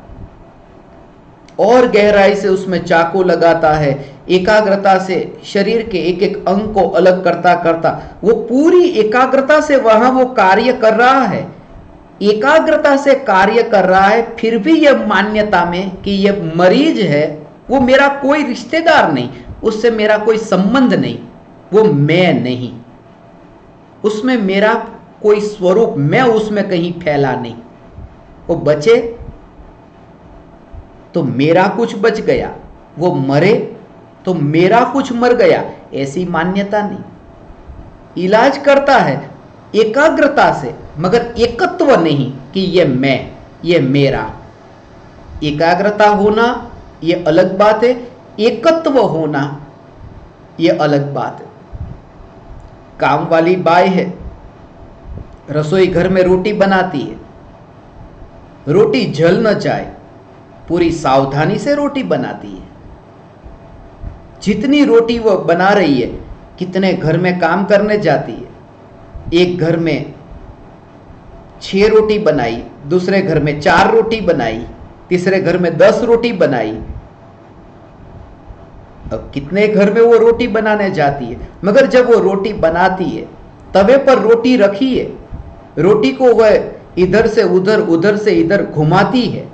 और गहराई से उसमें चाकू लगाता है, एकाग्रता से शरीर के एक एक अंग को अलग करता करता वो पूरी एकाग्रता से वहां वो कार्य कर रहा है। एकाग्रता से कार्य कर रहा है, फिर भी यह मान्यता में कि यह मरीज है, वो मेरा कोई रिश्तेदार नहीं, उससे मेरा कोई संबंध नहीं, वो मैं नहीं, उसमें मेरा कोई स्वरूप, मैं उसमें कहीं फैला नहीं। वो बचे तो मेरा कुछ बच गया, वो मरे तो मेरा कुछ मर गया, ऐसी मान्यता नहीं। इलाज करता है एकाग्रता से, मगर एकत्व नहीं कि ये मैं, ये मेरा। एकाग्रता होना ये अलग बात है, एकत्व होना ये अलग बात है। काम वाली बाई है, रसोई घर में रोटी बनाती है, रोटी जल न जाए पूरी सावधानी से रोटी बनाती है, जितनी रोटी वो बना रही है, कितने घर में काम करने जाती है, एक घर में 6 रोटी बनाई, दूसरे घर में 4 रोटी बनाई, तीसरे घर में 10 रोटी बनाई। अब कितने घर में वो रोटी बनाने जाती है, मगर जब वो रोटी बनाती है, तवे पर रोटी रखी है, रोटी को वह इधर से उधर, उधर से इधर घुमाती है,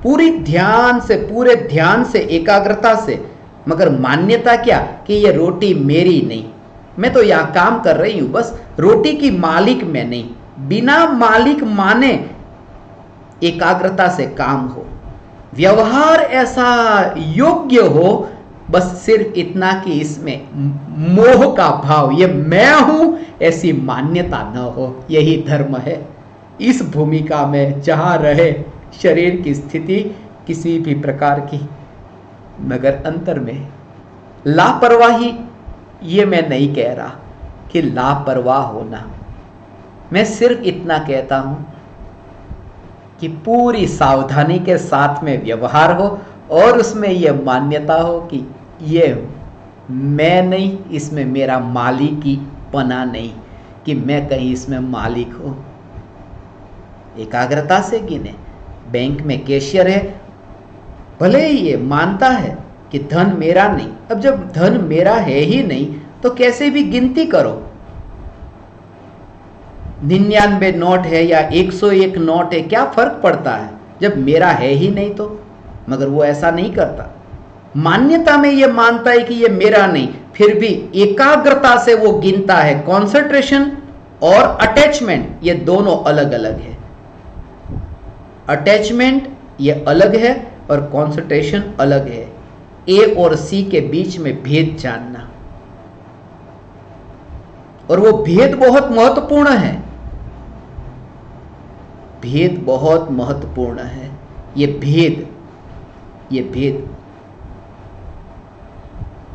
पूरी ध्यान से, पूरे ध्यान से, एकाग्रता से, मगर मान्यता क्या कि ये रोटी मेरी नहीं, मैं तो यहां काम कर रही हूं, बस रोटी की मालिक मैं नहीं। बिना मालिक माने एकाग्रता से काम हो, व्यवहार ऐसा योग्य हो, बस सिर्फ इतना कि इसमें मोह का भाव, ये मैं हूं ऐसी मान्यता न हो। यही धर्म है। इस भूमिका में जहां रहे शरीर की स्थिति किसी भी प्रकार की, मगर अंतर में लापरवाही, ये मैं नहीं कह रहा कि लापरवाह होना, मैं सिर्फ इतना कहता हूं कि पूरी सावधानी के साथ में व्यवहार हो और उसमें यह मान्यता हो कि ये मैं नहीं, इसमें मेरा मालिकी पना नहीं कि मैं कहीं इसमें मालिक हूं। एकाग्रता से गिने। बैंक में कैशियर है, भले ही ये मानता है कि धन मेरा नहीं, अब जब धन मेरा है ही नहीं तो कैसे भी गिनती करो, 99 नोट है या 101 नोट है, क्या फर्क पड़ता है जब मेरा है ही नहीं तो। मगर वो ऐसा नहीं करता, मान्यता में ये मानता है कि ये मेरा नहीं, फिर भी एकाग्रता से वो गिनता है। कॉन्सेंट्रेशन और अटैचमेंट ये दोनों अलग अलग है। अटैचमेंट ये अलग है और कॉन्सेंट्रेशन अलग है। ए और सी के बीच में भेद जानना, और वो भेद बहुत महत्वपूर्ण है। भेद बहुत महत्वपूर्ण है। ये भेद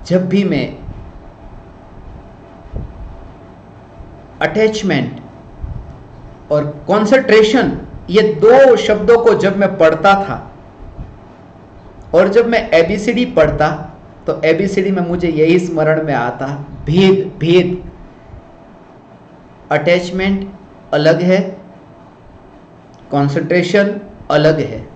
जब भी मैं अटैचमेंट और कॉन्सेंट्रेशन, ये 2 शब्दों को जब मैं पढ़ता था और जब मैं एबीसीडी पढ़ता तो एबीसीडी में मुझे यही स्मरण में आता, भेद। अटैचमेंट अलग है, कंसंट्रेशन अलग है,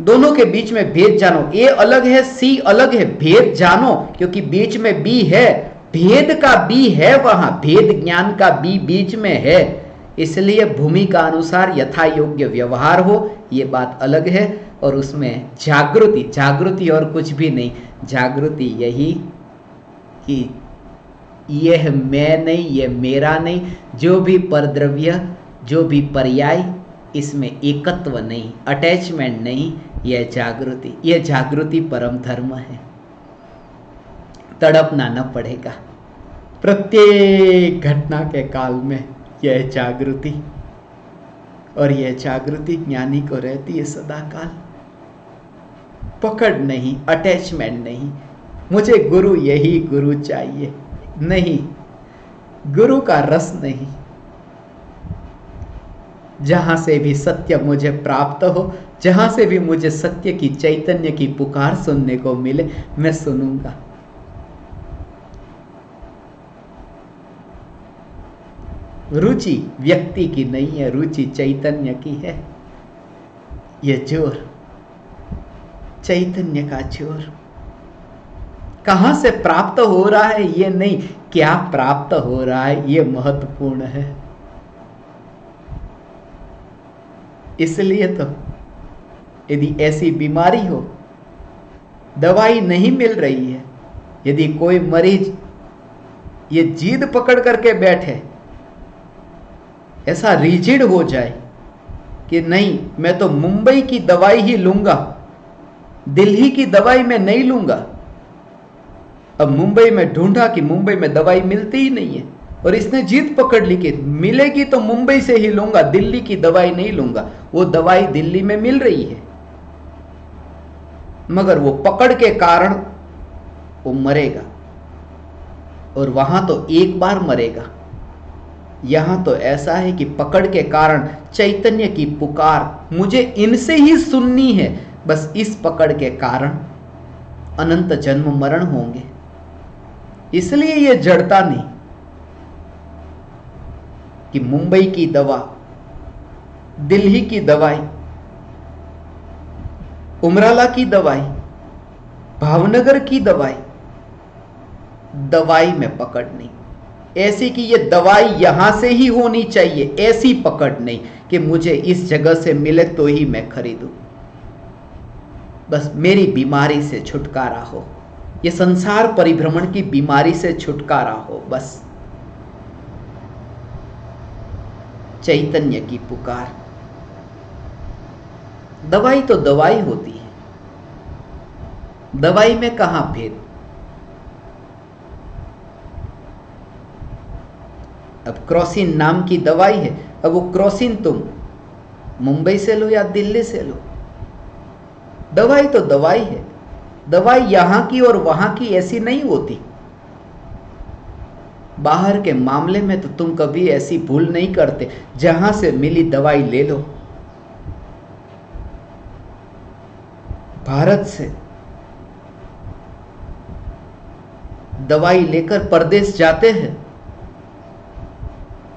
दोनों के बीच में भेद जानो। ए अलग है, सी अलग है, भेद जानो, क्योंकि बीच में बी है, भेद का बी है वहां, भेद ज्ञान का बी बीच में है। इसलिए भूमि का अनुसार यथा योग्य व्यवहार हो, ये बात अलग है। और उसमें जागृति और कुछ भी नहीं, जागृति यही कि यह मैं नहीं, यह मेरा नहीं, जो भी परद्रव्य, जो भी पर्याय, इसमें एकत्व नहीं, अटैचमेंट नहीं, यह जागृति परम धर्म है। तड़पना न पड़ेगा प्रत्येक घटना के काल में, यह जागृति, और यह जागृति ज्ञानी को रहती है सदा काल। पकड़ नहीं, अटैचमेंट नहीं, मुझे गुरु यही गुरु चाहिए नहीं, गुरु का रस नहीं। जहां से भी सत्य मुझे प्राप्त हो, जहां से भी मुझे सत्य की, चैतन्य की पुकार सुनने को मिले, मैं सुनूंगा। रुचि व्यक्ति की नहीं है, रुचि चैतन्य की है। यह जोर, चैतन्य का जोर कहां से प्राप्त हो रहा है ये नहीं, क्या प्राप्त हो रहा है ये महत्वपूर्ण है। इसलिए तो यदि ऐसी बीमारी हो, दवाई नहीं मिल रही है, यदि कोई मरीज ये जिद पकड़ करके बैठे, ऐसा रिजिड हो जाए कि नहीं मैं तो मुंबई की दवाई ही लूंगा, दिल्ली की दवाई मैं नहीं लूंगा। अब मुंबई में ढूंढा कि मुंबई में दवाई मिलती ही नहीं है, और इसने जिद पकड़ ली कि मिलेगी तो मुंबई से ही लूंगा, दिल्ली की दवाई नहीं लूंगा। वो दवाई दिल्ली में मिल रही है, मगर वो पकड़ के कारण वो मरेगा, और वहां तो एक बार मरेगा। यहां तो ऐसा है कि पकड़ के कारण चैतन्य की पुकार मुझे इनसे ही सुननी है, बस इस पकड़ के कारण अनंत जन्म मरण होंगे। इसलिए ये जड़ता नहीं कि मुंबई की दवा, दिल्ली की दवाई, उमराला की दवाई, भावनगर की दवाई, दवाई में पकड़ नहीं ऐसी कि ये दवाई यहां से ही होनी चाहिए, ऐसी पकड़ नहीं कि मुझे इस जगह से मिले तो ही मैं खरीदूं। बस मेरी बीमारी से छुटकारा हो, ये संसार परिभ्रमण की बीमारी से छुटकारा हो, बस चैतन्य की पुकार। दवाई तो दवाई होती है, दवाई में कहां भेद। अब क्रोसिन नाम की दवाई है, अब वो क्रोसिन तुम मुंबई से लो या दिल्ली से लो, दवाई तो दवाई है। दवाई यहां की और वहां की ऐसी नहीं होती। बाहर के मामले में तो तुम कभी ऐसी भूल नहीं करते, जहां से मिली दवाई ले लो। भारत से दवाई लेकर परदेश जाते हैं,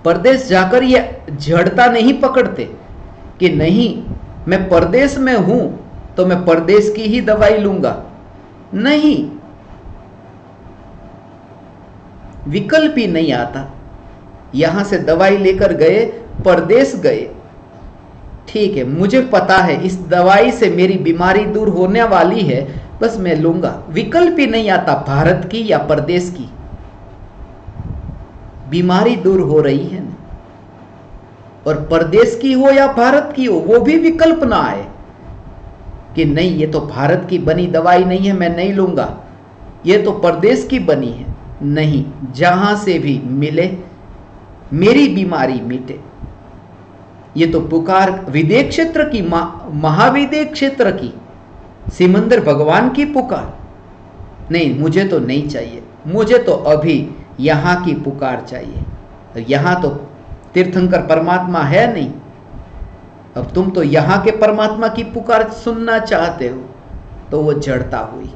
परदेश जाकर ये जड़ता नहीं पकड़ते कि नहीं मैं परदेश में हूं तो मैं परदेश की ही दवाई लूंगा। नहीं, विकल्प ही नहीं आता। यहां से दवाई लेकर गए, परदेश गए, ठीक है मुझे पता है इस दवाई से मेरी बीमारी दूर होने वाली है, बस मैं लूंगा। विकल्प ही नहीं आता भारत की या परदेश की। बीमारी दूर हो रही है ना, और परदेश की हो या भारत की हो, वो भी विकल्प ना आए कि नहीं ये तो भारत की बनी दवाई नहीं है, मैं नहीं लूंगा, ये तो परदेश की बनी है। नहीं, जहां से भी मिले मेरी बीमारी मिटे। ये तो पुकार विदेह क्षेत्र की, महाविदेह क्षेत्र की, सिमंदर भगवान की पुकार। नहीं, मुझे तो नहीं चाहिए, मुझे तो अभी यहां की पुकार चाहिए। यहां तो तीर्थंकर परमात्मा है नहीं, अब तुम तो यहां के परमात्मा की पुकार सुनना चाहते हो, तो वो जड़ता हुई।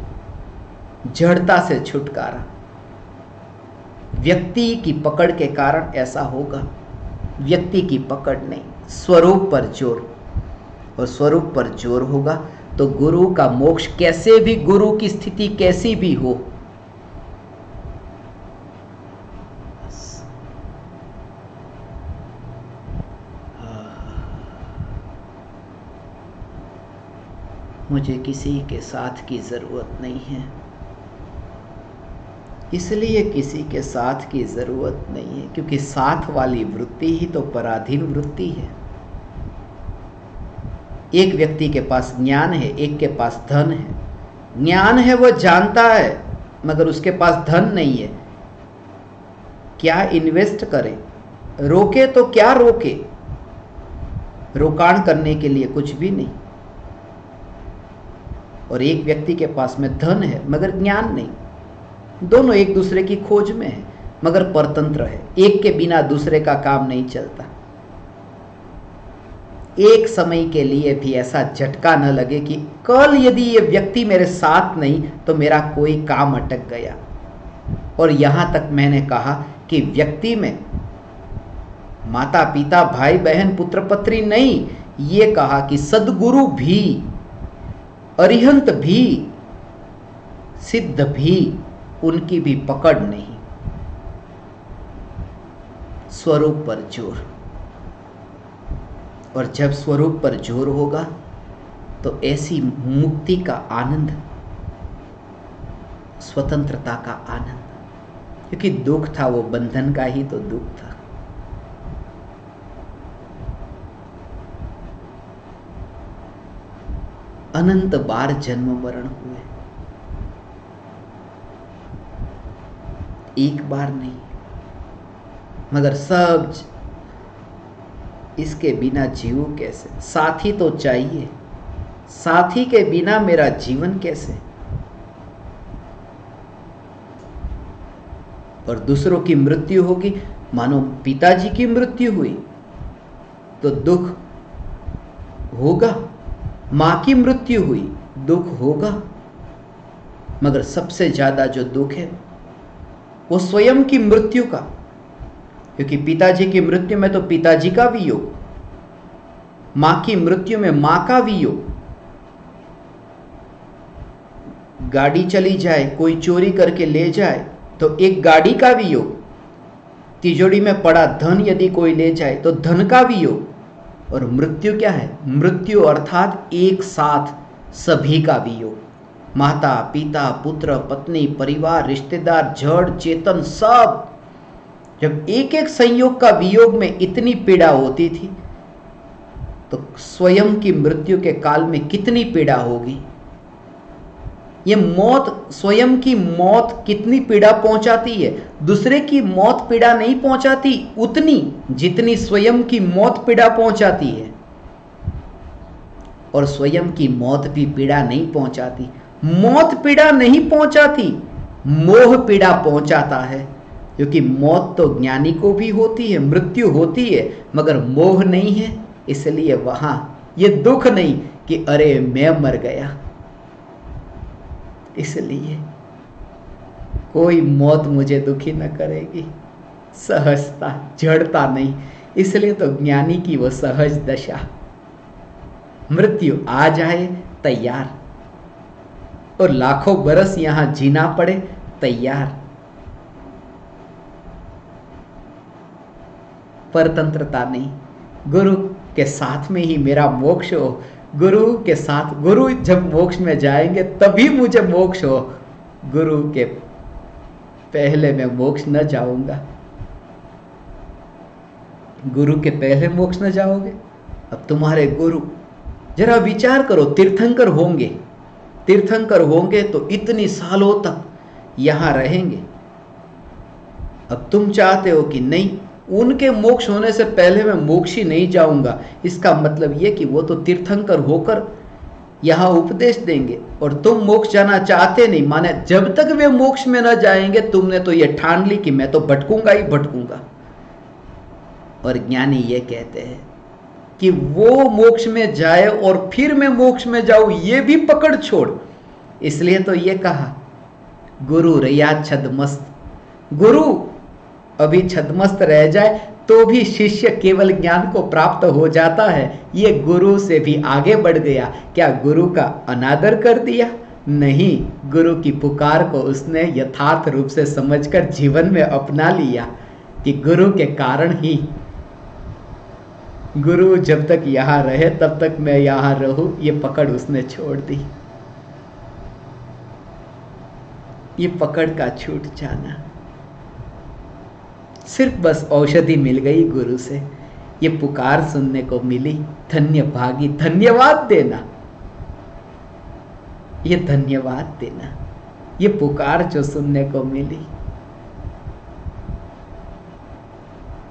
जड़ता से छुटकारा व्यक्ति की पकड़ के कारण ऐसा होगा, व्यक्ति की पकड़ नहीं, स्वरूप पर जोर। और स्वरूप पर जोर होगा तो गुरु का मोक्ष, कैसे भी गुरु की स्थिति कैसी भी हो, मुझे किसी के साथ की जरूरत नहीं है। इसलिए किसी के साथ की जरूरत नहीं है क्योंकि साथ वाली वृत्ति ही तो पराधीन वृत्ति है। एक व्यक्ति के पास ज्ञान है, एक के पास धन है। ज्ञान है, वो जानता है, मगर उसके पास धन नहीं है। क्या इन्वेस्ट करे, रोके तो क्या रोके, रोकाण करने के लिए कुछ भी नहीं। और एक व्यक्ति के पास में धन है मगर ज्ञान नहीं, दोनों एक दूसरे की खोज में है मगर परतंत्र है। एक के बिना दूसरे का काम नहीं चलता। एक समय के लिए भी ऐसा झटका न लगे कि कल यदि ये व्यक्ति मेरे साथ नहीं तो मेरा कोई काम अटक गया। और यहां तक मैंने कहा कि व्यक्ति में माता पिता भाई बहन पुत्र पत्री नहीं, ये कहा कि सद्गुरु भी, अरिहंत भी, सिद्ध भी, उनकी भी पकड़ नहीं। स्वरूप पर जोर। और जब स्वरूप पर जोर होगा तो ऐसी मुक्ति का आनंद, स्वतंत्रता का आनंद, क्योंकि दुख था वो बंधन का ही तो दुख था। अनंत बार जन्म मरण हुए, एक बार नहीं, मगर सब इसके बिना जीवो कैसे। साथी तो चाहिए, साथी के बिना मेरा जीवन कैसे। और दूसरों की मृत्यु होगी, मानो पिताजी की मृत्यु हुई तो दुख होगा, मां की मृत्यु हुई दुख होगा। मगर सबसे ज्यादा जो दुख है वो स्वयं की मृत्यु का, क्योंकि पिताजी की मृत्यु में तो पिताजी का वियोग, मां की मृत्यु में मां का वियोग। गाड़ी चली जाए, कोई चोरी करके ले जाए तो एक गाड़ी का वियोग, तिजोरी में पड़ा धन यदि कोई ले जाए तो धन का वियोग। और मृत्यु क्या है? मृत्यु अर्थात एक साथ सभी का वियोग, माता पिता पुत्र पत्नी परिवार रिश्तेदार जड़ चेतन सब। जब एक एक संयोग का वियोग में इतनी पीड़ा होती थी तो स्वयं की मृत्यु के काल में कितनी पीड़ा होगी। ये मौत, स्वयं की मौत कितनी पीड़ा पहुंचाती है। दूसरे की मौत पीड़ा नहीं पहुंचाती उतनी जितनी स्वयं की मौत पीड़ा पहुंचाती है। और स्वयं की मौत भी पीड़ा नहीं पहुंचाती। मौत पीड़ा नहीं पहुंचाती, मोह पीड़ा पहुंचाता है। क्योंकि मौत तो ज्ञानी को भी होती है, मृत्यु होती है, मगर मोह नहीं है। इसलिए वहां ये दुख नहीं कि अरे मैं मर गया। इसलिए कोई मौत मुझे दुखी न करेगी, सहजता जड़ता नहीं। इसलिए तो ज्ञानी की वो सहज दशा, मृत्यु आ जाए तैयार, और लाखों बरस यहां जीना पड़े तैयार। परतंत्रता नहीं, गुरु के साथ में ही मेरा मोक्ष हो। गुरु के साथ, गुरु जब मोक्ष में जाएंगे तभी मुझे मोक्ष हो। गुरु के पहले मैं मोक्ष न जाऊंगा। गुरु के पहले मोक्ष न जाओगे। अब तुम्हारे गुरु, जरा विचार करो, तीर्थंकर होंगे, तीर्थंकर होंगे तो इतनी सालों तक यहां रहेंगे। अब तुम चाहते हो कि नहीं, उनके मोक्ष होने से पहले मैं मोक्ष ही नहीं जाऊंगा। इसका मतलब यह कि वो तो तीर्थंकर होकर यहां उपदेश देंगे और तुम मोक्ष जाना चाहते नहीं। माने जब तक वे मोक्ष में न जाएंगे तुमने तो यह ठान ली कि मैं तो भटकूंगा ही भटकूंगा। और ज्ञानी ये कहते हैं कि वो मोक्ष में जाए और फिर मैं मोक्ष में जाऊं, ये भी पकड़ छोड़। इसलिए तो ये कहा, गुरु रैया छदमस्त। गुरु अभी छदमस्त रह जाए तो भी शिष्य केवल ज्ञान को प्राप्त हो जाता है। ये गुरु से भी आगे बढ़ गया। क्या गुरु का अनादर कर दिया? नहीं, गुरु की पुकार को उसने यथार्थ रूप से समझकर जीवन में अपना लिया कि गुरु के कारण ही, गुरु जब तक यहां रहे तब तक मैं यहां रहूं, ये पकड़ उसने छोड़ दी। ये पकड़ का छूट जाना, सिर्फ बस औषधि मिल गई गुरु से, ये पुकार सुनने को मिली। धन्य भागी, धन्यवाद देना, ये धन्यवाद देना, ये पुकार जो सुनने को मिली।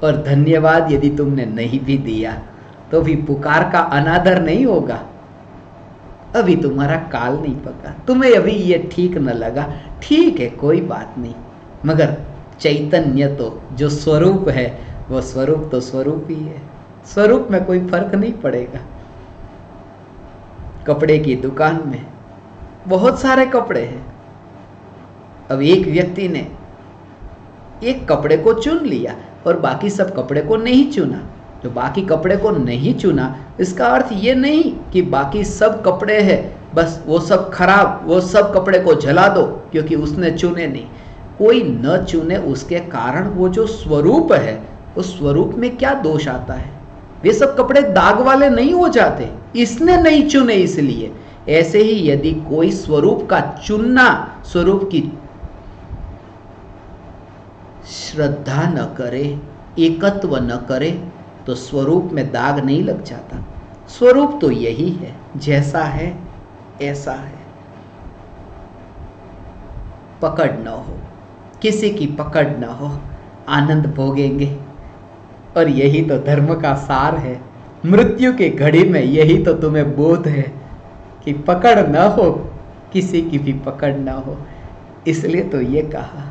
और धन्यवाद यदि तुमने नहीं भी दिया तो भी पुकार का अनादर नहीं होगा। अभी तुम्हारा काल नहीं पका, तुम्हें अभी ये ठीक न लगा, ठीक है, कोई बात नहीं। मगर चैतन्य तो जो स्वरूप है वो स्वरूप तो स्वरूप ही है। स्वरूप में कोई फर्क नहीं पड़ेगा। कपड़े की दुकान में बहुत सारे कपड़े हैं। अब एक व्यक्ति ने एक कपड़े को चुन लिया और बाकी सब कपड़े को नहीं चुना। जो बाकी कपड़े को नहीं चुना, इसका अर्थ ये नहीं कि बाकी सब कपड़े हैं बस वो सब खराब, वो सब कपड़े को जला दो क्योंकि उसने चुने नहीं। कोई न चुने उसके कारण वो जो स्वरूप है, उस स्वरूप में क्या दोष आता है? वे सब कपड़े दाग वाले नहीं हो जाते, इसने नहीं चुने इसलिए। ऐसे ही यदि कोई स्वरूप का चुनना, स्वरूप की श्रद्धा न करे, एकत्व न करे, तो स्वरूप में दाग नहीं लग जाता। स्वरूप तो यही है, जैसा है ऐसा है। पकड़ न हो, किसी की पकड़ न हो, आनंद भोगेंगे। और यही तो धर्म का सार है। मृत्यु की घड़ी में यही तो तुम्हें बोध है कि पकड़ न हो, किसी की भी पकड़ न हो। इसलिए तो ये कहा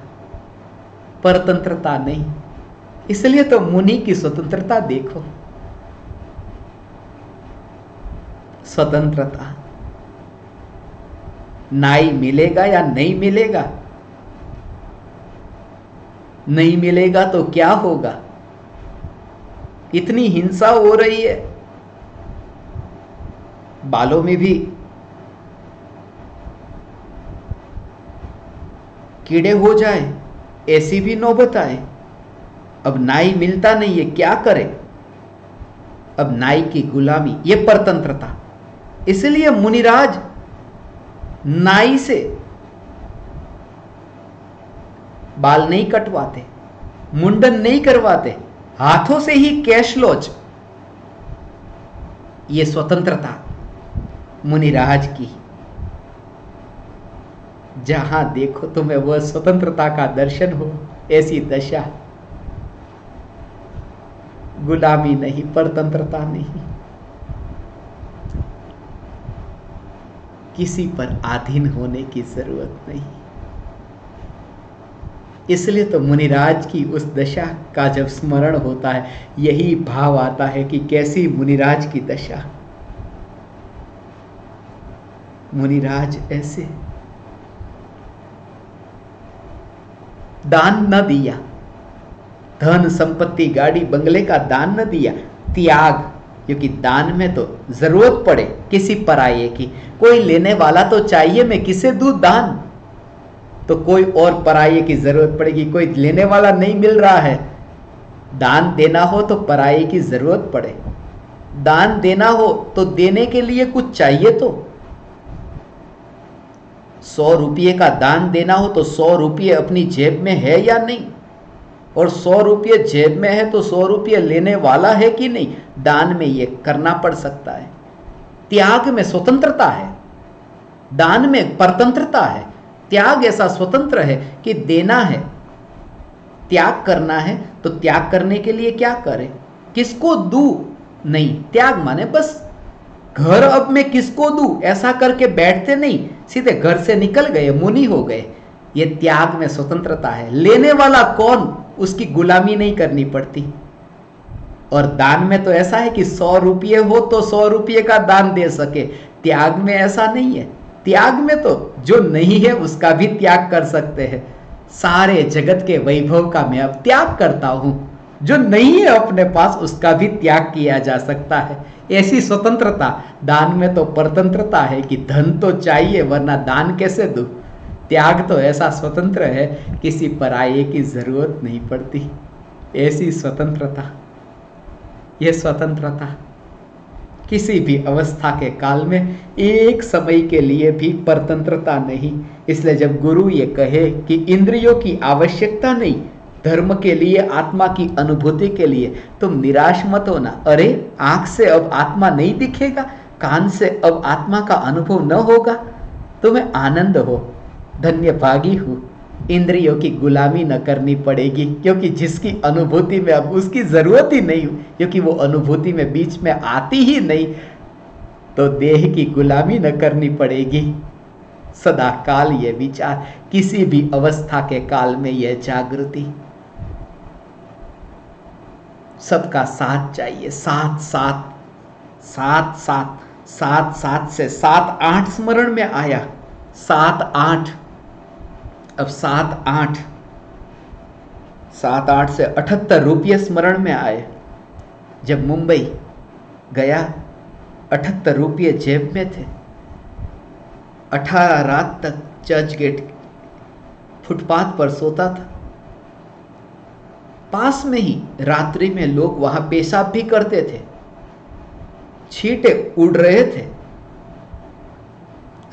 परतंत्रता नहीं। इसलिए तो मुनि की स्वतंत्रता देखो, स्वतंत्रता। नाई मिलेगा या नहीं मिलेगा? नहीं मिलेगा तो क्या होगा? इतनी हिंसा हो रही है, बालों में भी कीड़े हो जाए, ऐसी भी नौबत आए। अब नाई मिलता नहीं है, क्या करे? अब नाई की गुलामी, ये परतंत्रता। इसलिए मुनिराज नाई से बाल नहीं कटवाते, मुंडन नहीं करवाते, हाथों से ही कैश लॉज। ये स्वतंत्रता मुनिराज की। जहां देखो तुम्हें वह स्वतंत्रता का दर्शन हो, ऐसी दशा। गुलामी नहीं, परतंत्रता नहीं, किसी पर अधीन होने की जरूरत नहीं। इसलिए तो मुनिराज की उस दशा का जब स्मरण होता है, यही भाव आता है कि कैसी मुनिराज की दशा। मुनिराज ऐसे दान न दिया, धन संपत्ति गाड़ी बंगले का दान न दिया, त्याग। क्योंकि दान में तो जरूरत पड़े किसी पराये की, कोई लेने वाला तो चाहिए, मैं किसे दूं दान? तो कोई और पराये की जरूरत पड़ेगी, कोई लेने वाला नहीं मिल रहा है। दान देना हो तो पराये की जरूरत पड़े, दान देना हो तो देने के लिए कुछ चाहिए। तो 100 रुपये का दान देना हो तो 100 रुपये अपनी जेब में है या नहीं, और 100 रुपये जेब में है तो 100 रुपये लेने वाला है कि नहीं, दान में ये करना पड़ सकता है। त्याग में स्वतंत्रता है, दान में परतंत्रता है। त्याग ऐसा स्वतंत्र है कि देना है, त्याग करना है, तो त्याग करने के लिए क्या करें, किसको दूं? नहीं, त्याग माने बस घर अब मैं किसको दूं, ऐसा करके बैठते नहीं, सीधे घर से निकल गए, मुनि हो गए। ये त्याग में स्वतंत्रता है। लेने वाला कौन, उसकी गुलामी नहीं करनी पड़ती। और दान में तो ऐसा है कि 100 रुपये हो तो 100 रुपये का दान दे सके। त्याग में ऐसा नहीं है। त्याग में तो जो नहीं है उसका भी त्याग कर सकते हैं। सारे जगत के वैभव का मैं अब त्याग करता हूं, जो नहीं है अपने पास उसका भी त्याग किया जा सकता है। ऐसी स्वतंत्रता। दान में तो परतंत्रता है कि धन तो चाहिए वरना दान कैसे दूं। त्याग तो ऐसा स्वतंत्र है, किसी पराये की जरूरत नहीं पड़ती। ऐसी स्वतंत्रता, यह स्वतंत्रता किसी भी अवस्था के काल में एक समय के लिए भी परतंत्रता नहीं। इसलिए जब गुरु ये कहे कि इंद्रियों की आवश्यकता नहीं, धर्म के लिए, आत्मा की अनुभूति के लिए, तुम निराश मत होना। अरे आंख से अब आत्मा नहीं दिखेगा, कान से अब आत्मा का अनुभव न होगा, तुम्हें आनंद हो, धन्य भागी हूं। इंद्रियों की गुलामी न करनी पड़ेगी, क्योंकि जिसकी अनुभूति में अब उसकी जरूरत ही नहीं, क्योंकि वो अनुभूति में बीच में आती ही नहीं, तो देह की गुलामी न करनी पड़ेगी। सदा काल ये विचार, किसी भी अवस्था के काल में यह जागृति। सबका साथ चाहिए, साथ साथ साथ साथ साथ साथ से 7-8 स्मरण में आया। 7-8, अब 7-8 से 78 रुपये स्मरण में आए। जब मुंबई गया 78 रुपये जेब में थे। 18 रात तक चर्च गेट फुटपाथ पर सोता था। पास में ही रात्रि में लोग वहां पेशाब भी करते थे, छींटे उड़ रहे थे।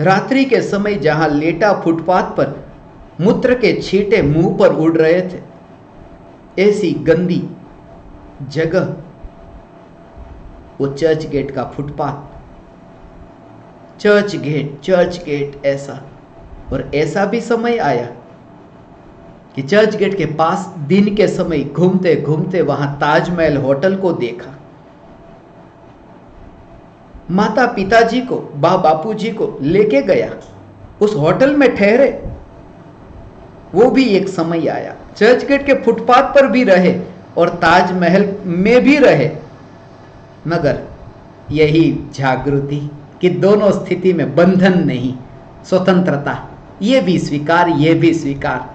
रात्रि के समय जहां लेटा फुटपाथ पर, मूत्र के छींटे मुंह पर उड़ रहे थे। ऐसी गंदी जगह वो चर्च गेट का फुटपाथ, चर्च गेट ऐसा। और ऐसा भी समय आया कि चर्च गेट के पास दिन के समय घूमते घूमते वहां ताजमहल होटल को देखा। माता पिताजी को, बापूजी को लेके गया, उस होटल में ठहरे। वो भी एक समय आया, चर्च गेट के फुटपाथ पर भी रहे और ताजमहल में भी रहे। मगर यही जागृति कि दोनों स्थिति में बंधन नहीं, स्वतंत्रता, ये भी स्वीकार, ये भी स्वीकार।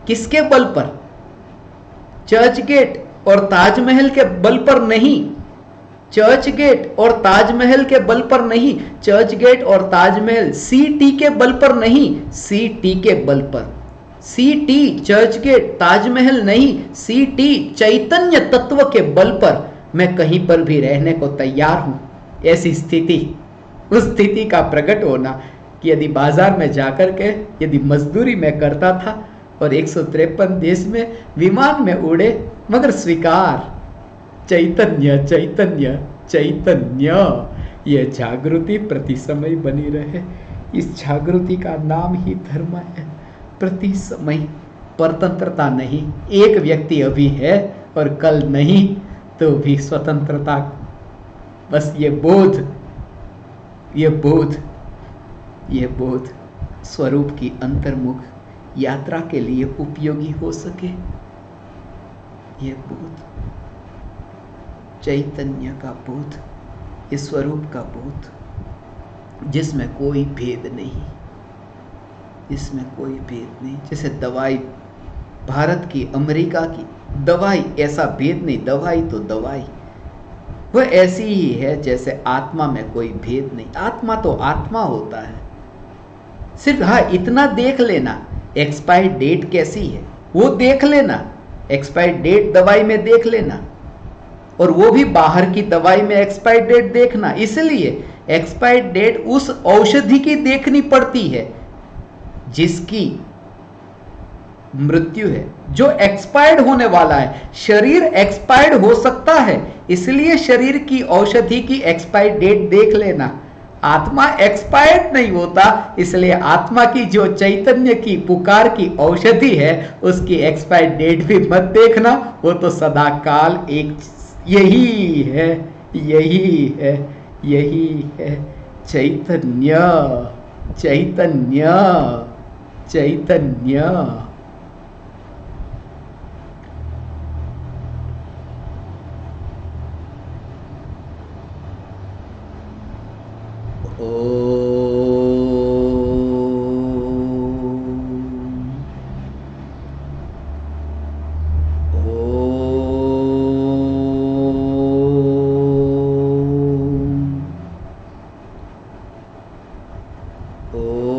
किसके बल पर? चर्च गेट और ताजमहल के बल पर नहीं। चर्च गेट और ताजमहल के बल पर नहीं। चर्च गेट और ताजमहल सीटी के बल पर नहीं, सीटी के बल पर। सीटी चर्च गेट ताजमहल नहीं, सीटी चैतन्य तत्व के बल पर मैं कहीं पर भी रहने को तैयार हूं। ऐसी स्थिति, उस स्थिति का प्रकट होना कि यदि बाजार में जाकर के यदि मजदूरी में करता था और 153 देश में विमान में उड़े, मगर स्वीकार चैतन्य चैतन्य चैतन्य, यह जागृति प्रति समय बनी रहे। इस जागृति का नाम ही धर्म है। प्रति समय परतंत्रता नहीं। एक व्यक्ति अभी है और कल नहीं, तो भी स्वतंत्रता। बस ये बोध, ये बोध, ये बोध स्वरूप की अंतर्मुख यात्रा के लिए उपयोगी हो सके। ये बोध, चैतन्य का बोध, ये स्वरूप का बोध, जिसमें कोई भेद नहीं, इसमें कोई भेद नहीं। जैसे दवाई, भारत की, अमेरिका की दवाई, ऐसा भेद नहीं, दवाई तो दवाई, वह ऐसी ही है जैसे आत्मा में कोई भेद नहीं। आत्मा तो आत्मा होता है। सिर्फ हाँ इतना देख लेना, एक्सपायरी डेट कैसी है वो देख लेना, एक्सपायरी डेट दवाई में देख लेना, और वो भी बाहर की दवाई में एक्सपायरी डेट देखना। इसलिए एक्सपायरी डेट उस औषधि की देखनी पड़ती है जिसकी मृत्यु है, जो एक्सपायर्ड होने वाला है। शरीर एक्सपायर्ड हो सकता है, इसलिए शरीर की औषधि की एक्सपायरी डेट देख लेना। आत्मा एक्सपायर्ड नहीं होता, इसलिए आत्मा की जो चैतन्य की पुकार की औषधि है उसकी एक्सपायरी डेट भी मत देखना, वो तो सदा काल एक यही है, यही है, यही है। चैतन्य चैतन्य चैतन्य। ओ